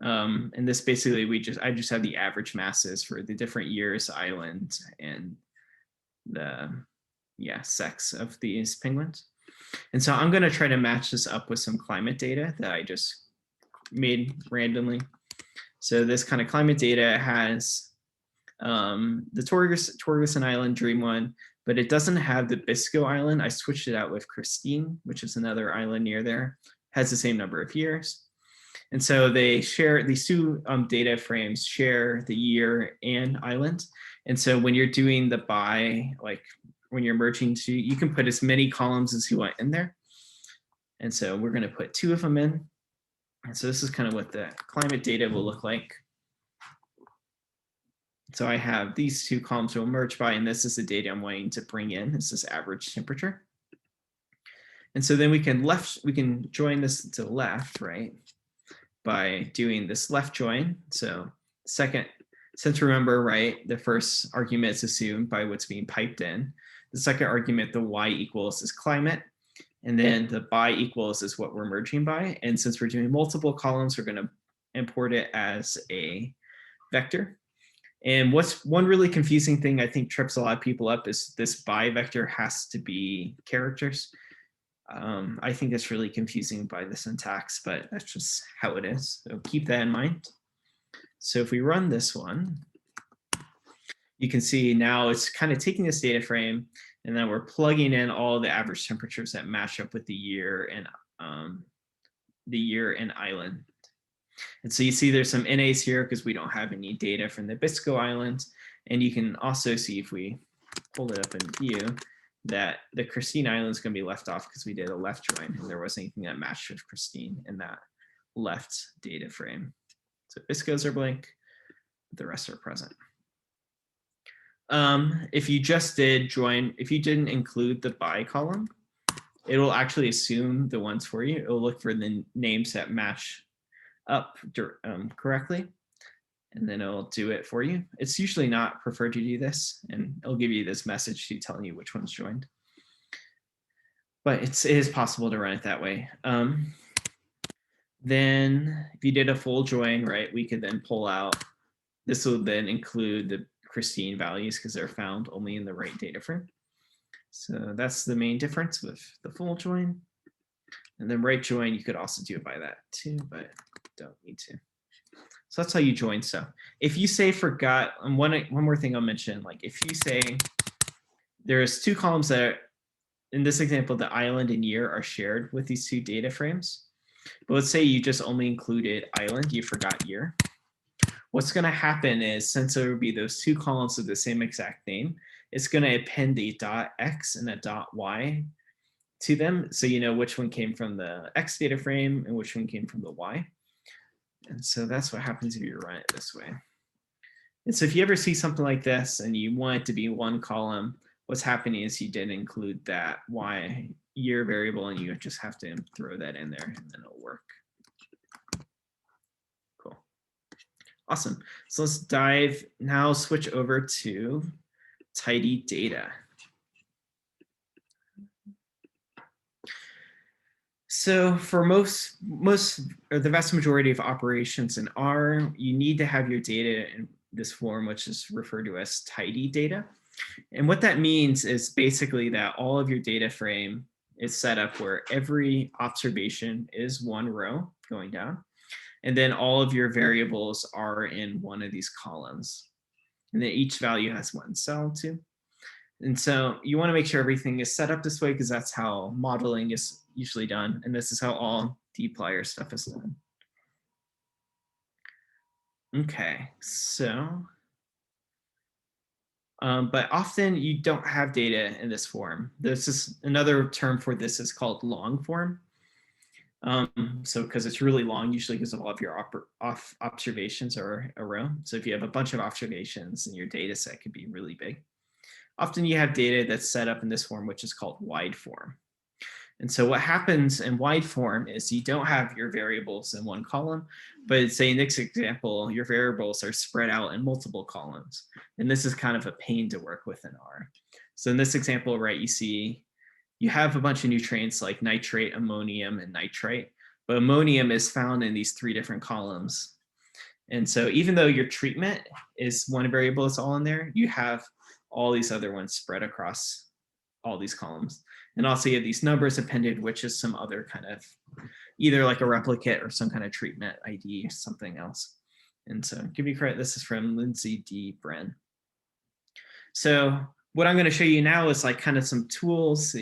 and this basically I just have the average masses for the different years, island, and the sex of these penguins. And so I'm going to try to match this up with some climate data that I just made randomly. So this kind of climate data has the Torgerson Island Dream one, but it doesn't have the Bisco Island. I switched it out with Christine, which is another island near there, has the same number of years. And so they share, these two data frames share the year and island. And so when you're doing the by, like when you're merging two, you can put as many columns as you want in there. And so we're going to put 2 of them in. And so this is kind of what the climate data will look like. So I have these 2 columns will merge by, and this is the data I'm wanting to bring in. This is average temperature. And so then we can join this to the left, right, by doing this left join. So since remember, right, the first argument is assumed by what's being piped in. The second argument, the y equals, is climate. And then the by equals is what we're merging by. And since we're doing multiple columns, we're going to import it as a vector. And what's one really confusing thing I think trips a lot of people up is this by vector has to be characters. I think it's really confusing by the syntax, but that's just how it is. So keep that in mind. So if we run this one, you can see now it's kind of taking this data frame, and then we're plugging in all the average temperatures that match up with the year and island. And so you see there's some NAs here because we don't have any data from the Bisco Island. And you can also see, if we pull it up in view, that the Christine Island is going to be left off because we did a left join and there wasn't anything that matched with Christine in that left data frame. So Biscos are blank, the rest are present. If you just did join, if you didn't include the by column, it will actually assume the ones for you. It will look for the names that match up correctly, and then it'll do it for you. It's usually not preferred to do this, and it'll give you this message to telling you which one's joined. But it is possible to run it that way. Then if you did a full join, right, we could then pull out, this will then include the Christine values because they're found only in the right data frame. So that's the main difference with the full join. And then right join, you could also do it by that too, but don't need to. So that's how you join stuff. If you say forgot, and one more thing I'll mention, like if you say there's 2 columns that are, in this example, the island and year are shared with these 2 data frames. But let's say you just only included island, you forgot year. What's going to happen is, since there would be those 2 columns of the same exact name, it's going to append a .x and a .y to them, so you know which one came from the X data frame and which one came from the Y. And so that's what happens if you run it this way. And so if you ever see something like this and you want it to be 1 column, what's happening is you didn't include that Y year variable, and you just have to throw that in there and then it'll work. Cool. Awesome. So let's switch over to tidy data. So for most or the vast majority of operations in R, you need to have your data in this form, which is referred to as tidy data. And what that means is basically that all of your data frame is set up where every observation is 1 row going down. And then all of your variables are in one of these columns. And then each value has 1 cell too. And so you want to make sure everything is set up this way because that's how modeling is usually done. And this is how all dplyr stuff is done. Okay, so, but often you don't have data in this form. This is another term for this is called long form. So because it's really long, usually because of all of your observations are a row. So if you have a bunch of observations, then your data set could be really big. Often you have data that's set up in this form, which is called wide form. And so what happens in wide form is you don't have your variables in one column, but say in this example, your variables are spread out in multiple columns. And this is kind of a pain to work with in R. So in this example, right, you see you have a bunch of nutrients like nitrate, ammonium, and nitrite, but ammonium is found in these 3 different columns. And so even though your treatment is one variable that's all in there, you have all these other ones spread across all these columns. And also you have these numbers appended, which is some other kind of, either like a replicate or some kind of treatment ID or something else. And so give you credit, this is from Lindsay D. Bren. So what I'm going to show you now is like kind of some tools,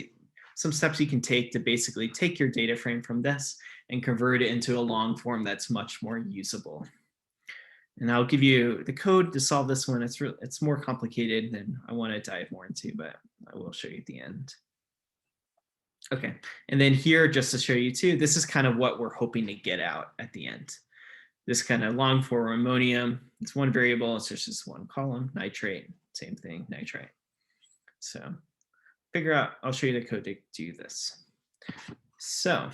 some steps you can take to basically take your data frame from this and convert it into a long form that's much more usable. And I'll give you the code to solve this one. It's more complicated than I want to dive more into, but I will show you at the end. Okay, and then here, just to show you too, this is kind of what we're hoping to get out at the end. This kind of long form ammonium, it's one variable, it's just one column, nitrate, same thing, nitrite. So figure out, I'll show you the code to do this. So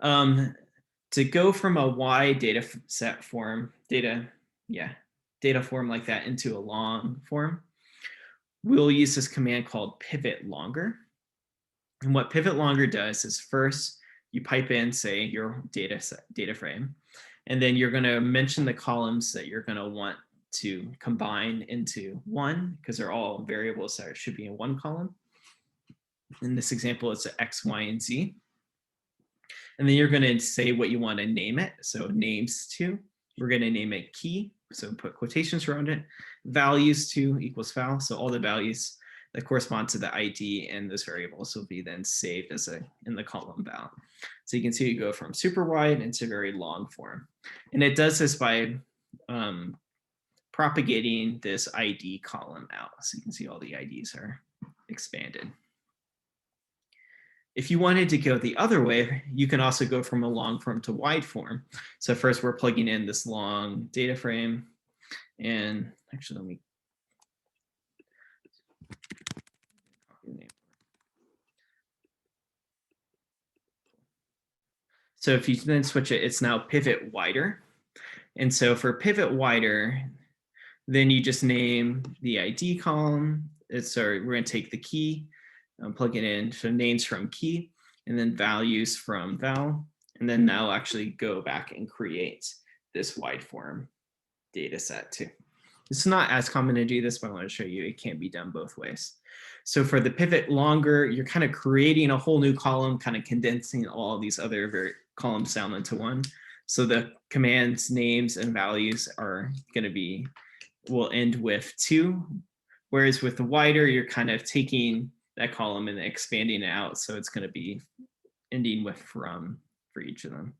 to go from a wide data set form, data form like that into a long form, we'll use this command called pivot longer. And what pivot longer does is first you pipe in, say, your data frame, and then you're going to mention the columns that you're going to want to combine into one, because they're all variables that should be in one column. In this example, it's X, Y, and Z. And then you're going to say what you want to name it. So names to, we're going to name it key. So put quotations around it. Values to equals val. So all the values that correspond to the ID and those variables will be then saved as in the column val. So you can see you go from super wide into very long form. And it does this by propagating this ID column out. So you can see all the IDs are expanded. If you wanted to go the other way, you can also go from a long form to wide form. So first we're plugging in this long data frame. And actually, let me So if you then switch it, it's now pivot wider. And so for pivot wider, then you just name the ID column. We're going to take the key, plug it in, so names from key, and then values from val. And then now actually go back and create this wide form data set too. It's not as common to do this, but I want to show you it can be done both ways. So for the pivot longer, you're kind of creating a whole new column, kind of condensing all of these other columns down into one. So the commands, names, and values are going to will end with 2. Whereas with the wider, you're kind of taking that column and expanding it out. So it's going to be ending with from for each of them.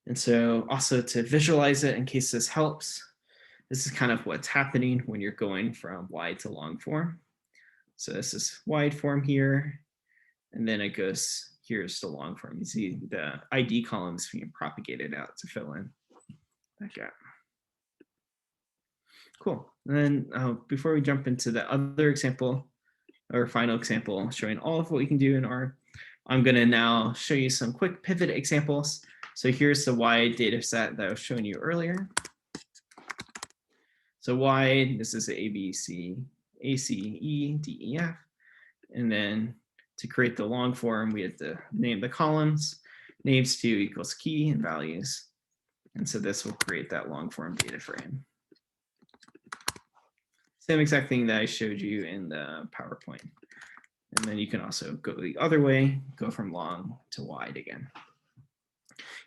And so also to visualize it, in case this helps, this is kind of what's happening when you're going from wide to long form. So this is wide form here, and then it goes, here's the long form. You see the ID columns being propagated out to fill in that gap. Cool. And then before we jump into the other example, or final example, showing all of what we can do in R, I'm going to now show you some quick pivot examples. So here's the wide data set that I was showing you earlier. So wide, this is A, B, C, A, C, E, D, E, F. And then to create the long form, we have to name the columns, names to equals key and values. And so this will create that long form data frame. Same exact thing that I showed you in the PowerPoint. And then you can also go the other way, go from long to wide again.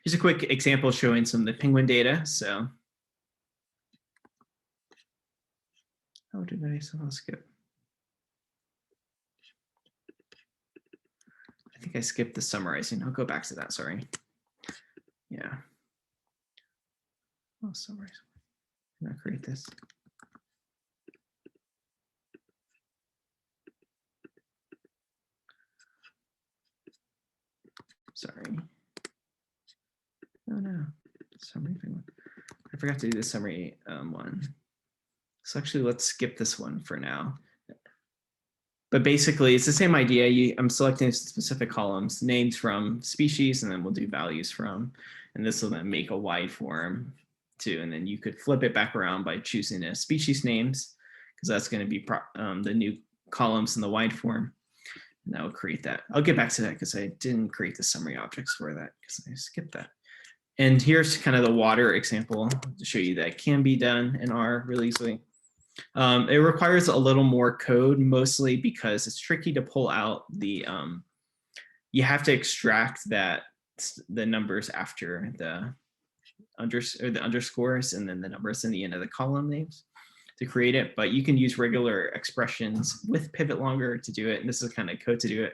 Here's a quick example showing some of the penguin data. So, how did I somehow skip? I think I skipped the summarizing. I'll go back to that, sorry. Yeah. Oh, summarize. Can I create this? Sorry. Oh no, summary thing. I forgot to do the summary one. So actually, let's skip this one for now. But basically, it's the same idea. I'm selecting specific columns, names from species, and then we'll do values from. And this will then make a wide form too. And then you could flip it back around by choosing a species names, because that's going to be the new columns in the wide form. And that will create that. I'll get back to that because I didn't create the summary objects for that because I skipped that. And here's kind of the water example to show you that it can be done in R really easily. It requires a little more code, mostly because it's tricky to pull out the, you have to extract the numbers after the underscores and then the numbers in the end of the column names to create it. But you can use regular expressions with pivot longer to do it. And this is kind of code to do it.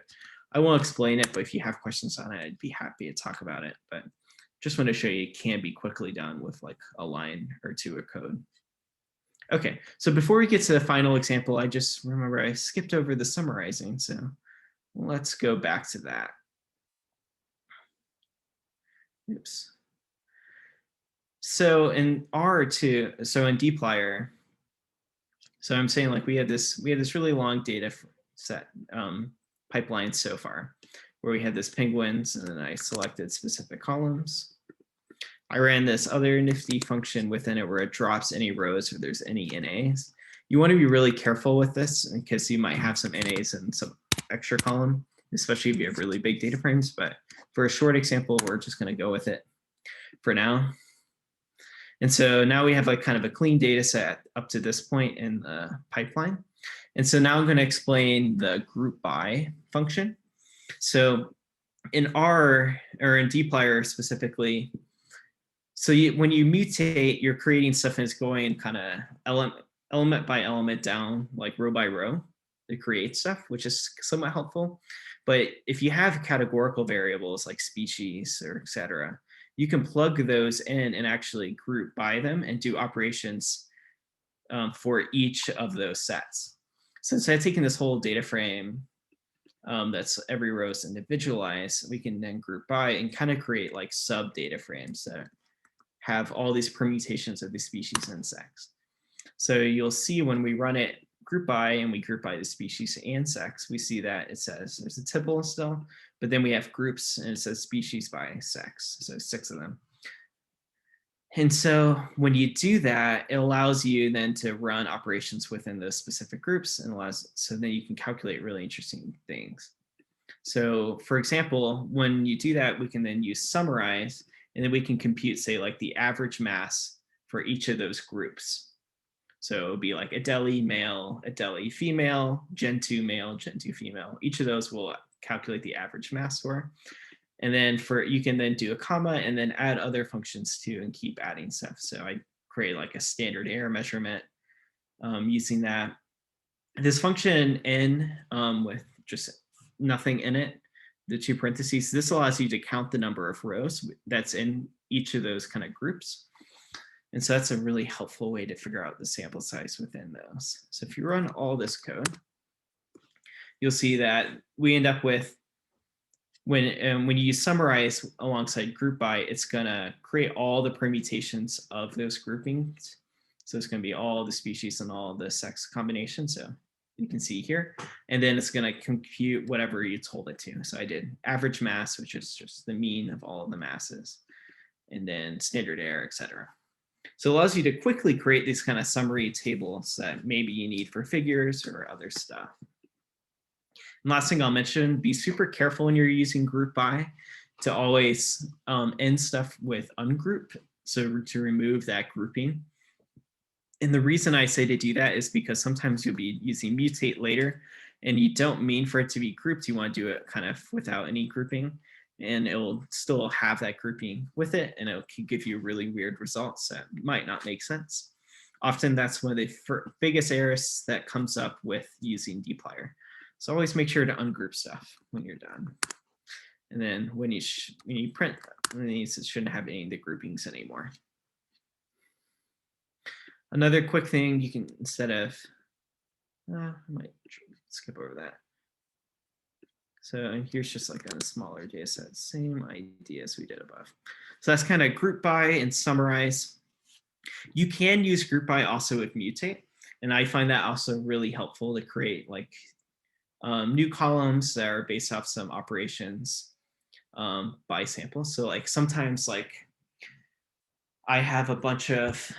I won't explain it, but if you have questions on it, I'd be happy to talk about it. But just want to show you it can be quickly done with like a line or two of code. Okay, so before we get to the final example, I just remember I skipped over the summarizing. So let's go back to that. Oops. So in R2, so in dplyr, so I'm saying like we had this really long data set pipeline so far, where we had this penguins, and then I selected specific columns. I ran this other nifty function within it where it drops any rows if there's any NAs. You want to be really careful with this because you might have some NAs and some extra column, especially if you have really big data frames. But for a short example, we're just going to go with it for now. And so now we have like kind of a clean data set up to this point in the pipeline. And so now I'm going to explain the group by function. So in R, or in dplyr specifically, so when you mutate, you're creating stuff and it's going kind of element by element down, like row by row to create stuff, which is somewhat helpful. But if you have categorical variables like species or et cetera, you can plug those in and actually group by them and do operations for each of those sets. So instead of taking this whole data frame that's every row is individualized, we can then group by and kind of create like sub data frames that have all these permutations of the species and sex. So you'll see when we run it group by and we group by the species and sex, we see that it says there's a tibble still, but then we have groups and it says species by sex, so 6 of them. And so when you do that, it allows you then to run operations within those specific groups and allows, so then you can calculate really interesting things. So for example, when you do that, we can then use summarize, and then we can compute, say, like the average mass for each of those groups. So it would be like Adele male, Adele female, Gen 2 male, Gen 2 female. Each of those will calculate the average mass for. And then you can then do a comma and then add other functions too and keep adding stuff. So I create like a standard error measurement using that. This function n with just nothing in it, the 2 parentheses, this allows you to count the number of rows that's in each of those kind of groups. And so that's a really helpful way to figure out the sample size within those. So if you run all this code, you'll see that we end up with, when you summarize alongside group by, it's going to create all the permutations of those groupings. So it's going to be all the species and all the sex combinations. So you can see here, and then it's going to compute whatever you told it to. So I did average mass, which is just the mean of all of the masses, and then standard error, et cetera. So it allows you to quickly create these kind of summary tables that maybe you need for figures or other stuff. And last thing I'll mention, be super careful when you're using group by to always end stuff with ungroup, so to remove that grouping. And the reason I say to do that is because sometimes you'll be using mutate later and you don't mean for it to be grouped. You want to do it kind of without any grouping, and it will still have that grouping with it, and it can give you really weird results that might not make sense. Often that's one of the biggest errors that comes up with using dplyr. So always make sure to ungroup stuff when you're done. And then when you print, these shouldn't have any of the groupings anymore. Another quick thing you can, instead of, I might skip over that. So here's just like a smaller data set, same idea as we did above. So that's kind of group by and summarize. You can use group by also with mutate. And I find that also really helpful to create like new columns that are based off some operations by samples. So like sometimes like I have a bunch of,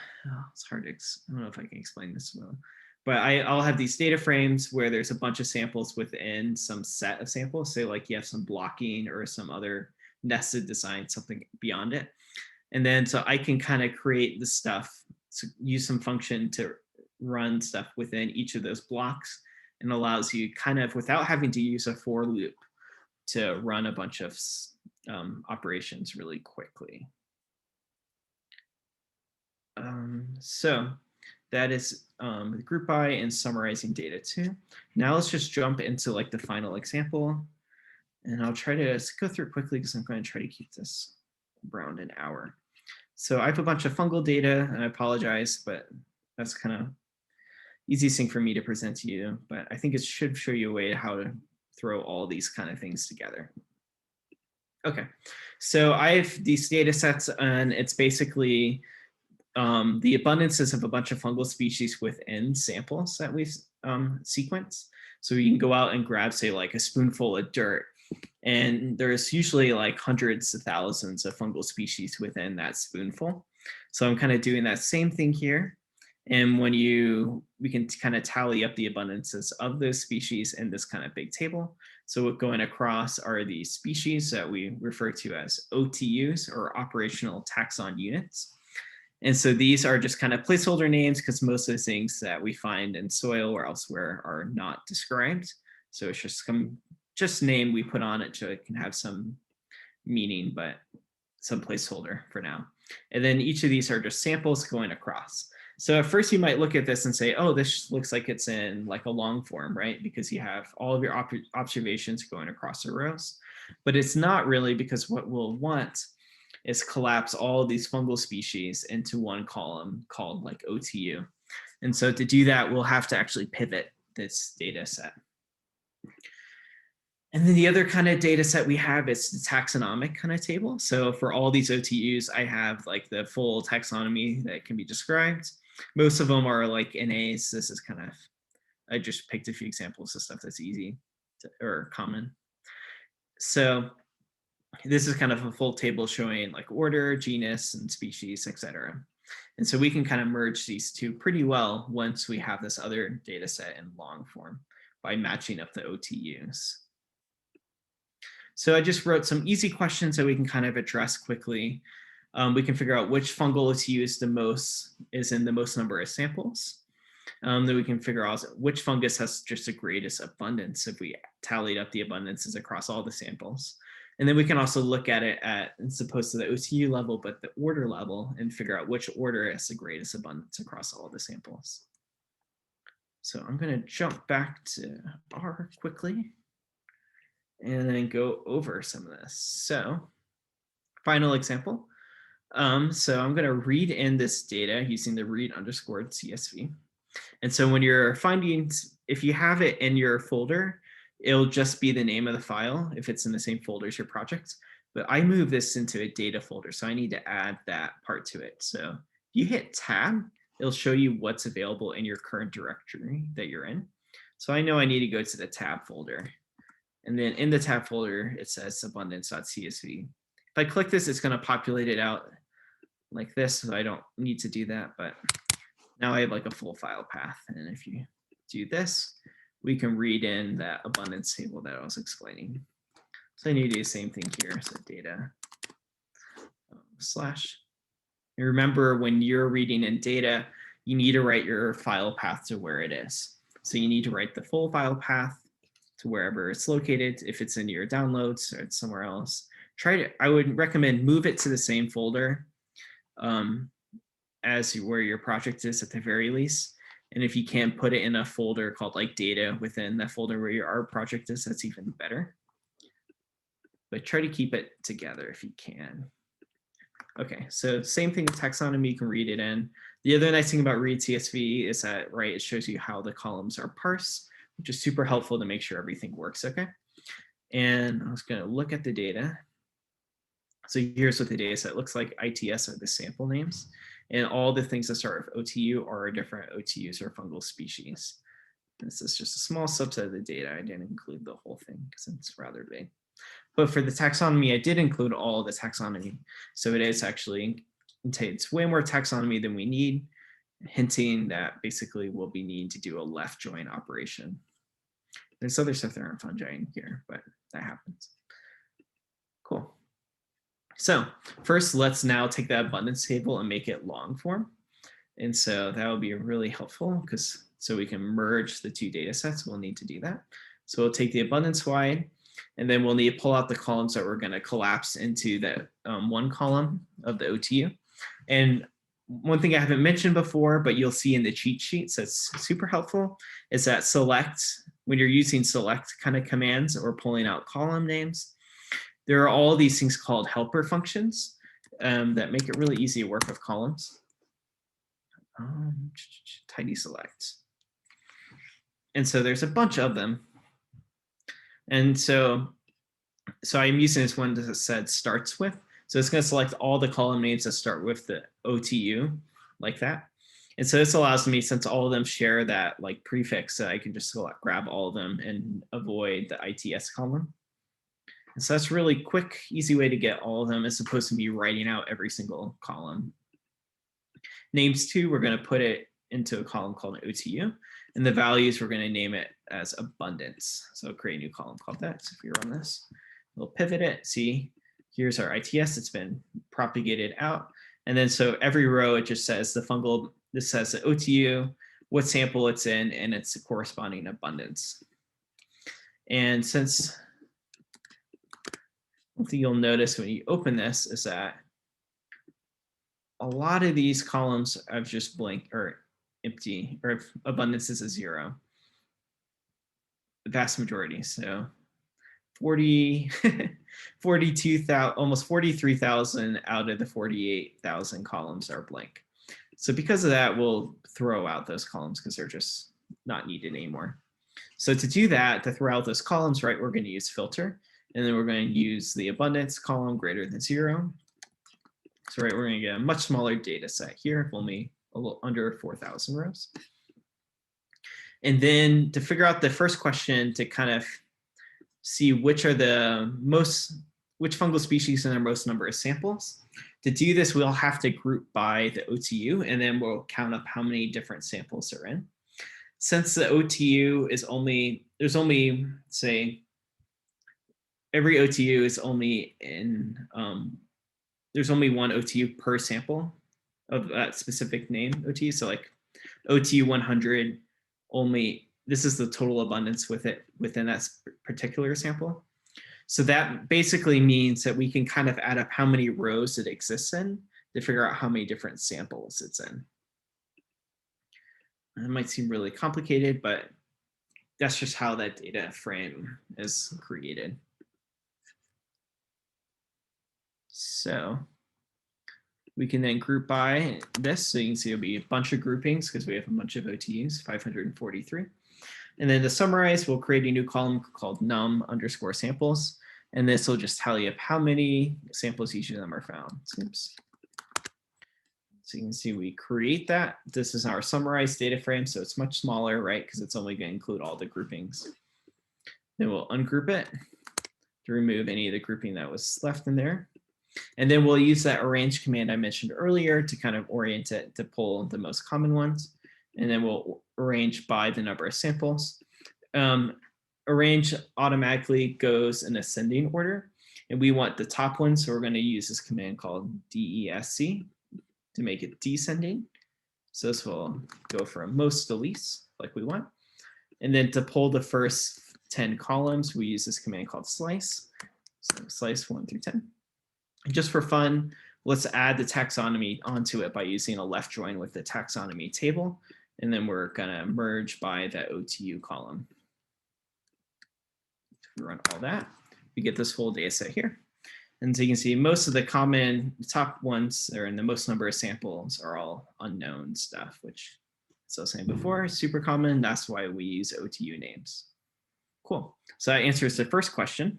it's hard to, I don't know if I can explain this well, but I'll have these data frames where there's a bunch of samples within some set of samples. Say like you have some blocking or some other nested design, something beyond it. And then so I can kind of create the stuff, so use some function to run stuff within each of those blocks, and allows you kind of, without having to use a for loop, to run a bunch of operations really quickly. So that is the group by and summarizing data too. Now let's just jump into like the final example, and I'll try to go through it quickly because I'm going to try to keep this around an hour. So I have a bunch of fungal data, and I apologize, but that's kind of easiest thing for me to present to you, but I think it should show you a way how to throw all these kind of things together. Okay, so I have these data sets, and it's basically the abundances of a bunch of fungal species within samples that we've sequenced. So you can go out and grab, say, like a spoonful of dirt, and there's usually like hundreds of thousands of fungal species within that spoonful. So I'm kind of doing that same thing here. And when we can kind of tally up the abundances of those species in this kind of big table. So what going across are the species that we refer to as OTUs, or operational taxon units. And so these are just kind of placeholder names because most of the things that we find in soil or elsewhere are not described. So it's just name we put on it so it can have some meaning, but some placeholder for now. And then each of these are just samples going across. So at first you might look at this and say, oh, this looks like it's in like a long form, right? Because you have all of your observations going across the rows. But it's not really, because what we'll want is collapse all of these fungal species into one column called like OTU. And so to do that, we'll have to actually pivot this data set. And then the other kind of data set we have is the taxonomic kind of table. So for all these OTUs, I have like the full taxonomy that can be described. Most of them are like NAs. This is kind of, I just picked a few examples of stuff that's easy or common. So this is kind of a full table showing like order, genus, and species, etc. And so we can kind of merge these two pretty well once we have this other data set in long form by matching up the OTUs. So I just wrote some easy questions that we can kind of address quickly. We can figure out which fungal OTU is in the most number of samples. Then we can figure out which fungus has just the greatest abundance if we tallied up the abundances across all the samples. And then we can also look at it at, as opposed to the OTU level, but the order level, and figure out which order has the greatest abundance across all the samples. So I'm going to jump back to R quickly and then go over some of this. So final example. So I'm going to read in this data using the read underscored CSV. And so when you're finding, if you have it in your folder, it'll just be the name of the file if it's in the same folder as your project. But I move this into a data folder, so I need to add that part to it. So if you hit tab, it'll show you what's available in your current directory that you're in. So I know I need to go to the tab folder. And then in the tab folder, it says abundance.csv. If I click this, it's going to populate it out like this. So I don't need to do that, but now I have like a full file path. And if you do this, we can read in that abundance table that I was explaining. So I need to do the same thing here. So data slash. And remember, when you're reading in data, you need to write your file path to where it is. So you need to write the full file path to wherever it's located. If it's in your downloads or it's somewhere else, I would recommend move it to the same folder as where your project is at the very least. And if you can put it in a folder called like data within that folder where your art project is, that's even better. But try to keep it together if you can. Okay, so same thing with taxonomy, you can read it in. The other nice thing about read CSV is that, right, it shows you how the columns are parsed, which is super helpful to make sure everything works okay. And I was going to look at the data. So here's what the data set looks like. ITS are the sample names, and all the things that start with OTU are different OTUs or fungal species. This is just a small subset of the data. I didn't include the whole thing because it's rather big. But for the taxonomy, I did include all the taxonomy. So it is actually, it's way more taxonomy than we need, hinting that basically we'll be needing to do a left join operation. There's other stuff that aren't fungi in here, but that happens. Cool. So first, let's now take that abundance table and make it long form. And so that will be really helpful because so we can merge the two data sets, we'll need to do that. So we'll take the abundance wide, and then we'll need to pull out the columns that we're going to collapse into the one column of the OTU. And one thing I haven't mentioned before, but you'll see in the cheat sheets that's super helpful, is that select, when you're using select kind of commands or pulling out column names, there are all these things called helper functions that make it really easy to work with columns. Tidy select. And so there's a bunch of them. And so I'm using this one that said starts with. So it's going to select all the column names that start with the OTU like that. And so this allows me, since all of them share that like prefix, that I can just grab all of them and avoid the ITS column. And so that's really quick, easy way to get all of them as opposed to me writing out every single column. Names too, we're going to put it into a column called an OTU. And the values, we're going to name it as abundance. So create a new column called that. So if we run this, we'll pivot it. See, here's our ITS. It's been propagated out. And then so every row, it just says the fungal, this says the OTU, what sample it's in, and its corresponding abundance. And since one thing you'll notice when you open this is that a lot of these columns have just blank or empty, or if abundance is a 0. The vast majority, so 42,000, almost 43,000 out of the 48,000 columns are blank. So because of that, we'll throw out those columns because they're just not needed anymore. So to do that, to throw out those columns, right, we're going to use filter, and then we're going to use the abundance column greater than 0. So right, we're going to get a much smaller data set here, only a little under 4,000 rows. And then to figure out the first question to kind of see which are the which fungal species in their most number of samples. To do this, we'll have to group by the OTU, and then we'll count up how many different samples are in. Since the OTU is only, there's only, say, every OTU is only in, there's only one OTU per sample of that specific name OTU. So like OTU 100 only, this is the total abundance with it within that particular sample. So that basically means that we can kind of add up how many rows it exists in to figure out how many different samples it's in. It might seem really complicated, but that's just how that data frame is created. So we can then group by this. So you can see it'll be a bunch of groupings because we have a bunch of OTUs, 543. And then to summarize, we'll create a new column called num_samples. And this will just tell you how many samples each of them are found. Oops. So you can see we create that. This is our summarized data frame. So it's much smaller, right? Because it's only going to include all the groupings. Then we'll ungroup it to remove any of the grouping that was left in there. And then we'll use that arrange command I mentioned earlier to kind of orient it to pull the most common ones. And then we'll arrange by the number of samples. Arrange automatically goes in ascending order. And we want the top one. So we're going to use this command called DESC to make it descending. So this will go from most to least like we want. And then to pull the first 10 columns, we use this command called slice. So slice 1 through 10. And just for fun, let's add the taxonomy onto it by using a left join with the taxonomy table. And then we're going to merge by the OTU column. If we run all that, we get this whole data set here. And so you can see most of the common top ones that are in the most number of samples are all unknown stuff, which, as I was saying before, is super common. That's why we use OTU names. Cool. So that answers the first question.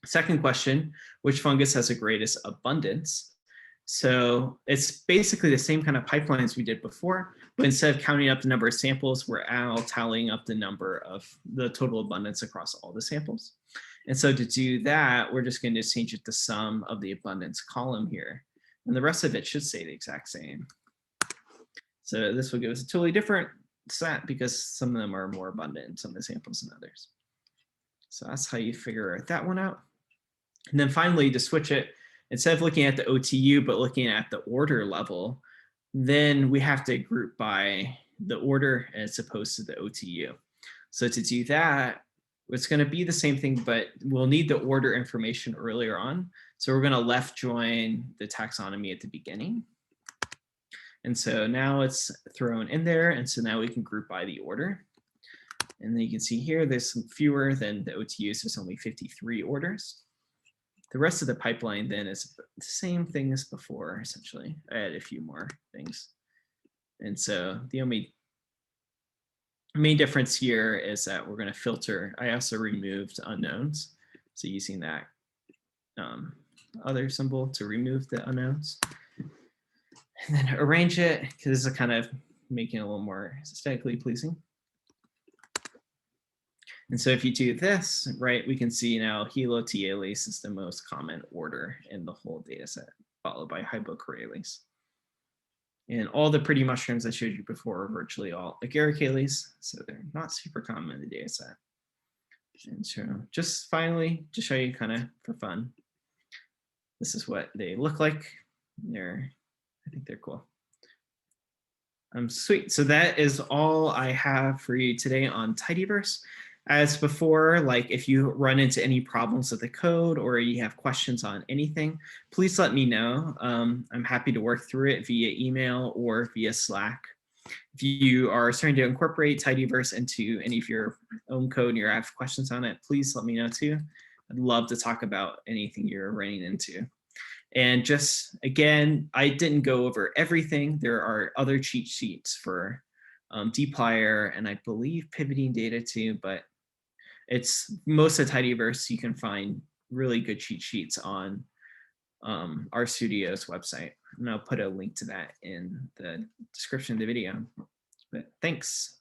Second question, which fungus has the greatest abundance? So it's basically the same kind of pipelines we did before, but instead of counting up the number of samples, we're now tallying up the number of the total abundance across all the samples. And so to do that, we're just going to change it to sum of the abundance column here. And the rest of it should stay the exact same. So this will give us a totally different set because some of them are more abundant in some of the samples than others. So that's how you figure that one out. And then finally, to switch it, instead of looking at the OTU, but looking at the order level, then we have to group by the order as opposed to the OTU. So to do that, it's going to be the same thing, but we'll need the order information earlier on. So we're going to left join the taxonomy at the beginning. And so now it's thrown in there. And so now we can group by the order. And then you can see here, there's some fewer than the OTUs. There's only 53 orders. The rest of the pipeline then is the same thing as before, essentially. I added a few more things. And so the only main difference here is that we're going to filter. I also removed unknowns. So using that other symbol to remove the unknowns. And then arrange it, because this is kind of making it a little more aesthetically pleasing. And so if you do this, right, we can see now Helotiales is the most common order in the whole data set, followed by Hypocorales. And all the pretty mushrooms I showed you before are virtually all Agaricales, so they're not super common in the data set. And so just finally, to show you kind of for fun, this is what they look like. I think they're cool. Sweet. So that is all I have for you today on Tidyverse. As before, like if you run into any problems with the code or you have questions on anything, please let me know. I'm happy to work through it via email or via Slack. If you are starting to incorporate Tidyverse into any of your own code and you have questions on it, please let me know too. I'd love to talk about anything you're running into. And just, again, I didn't go over everything. There are other cheat sheets for dplyr and I believe pivoting data too, but it's most of Tidyverse, you can find really good cheat sheets on RStudio's website. And I'll put a link to that in the description of the video. But thanks.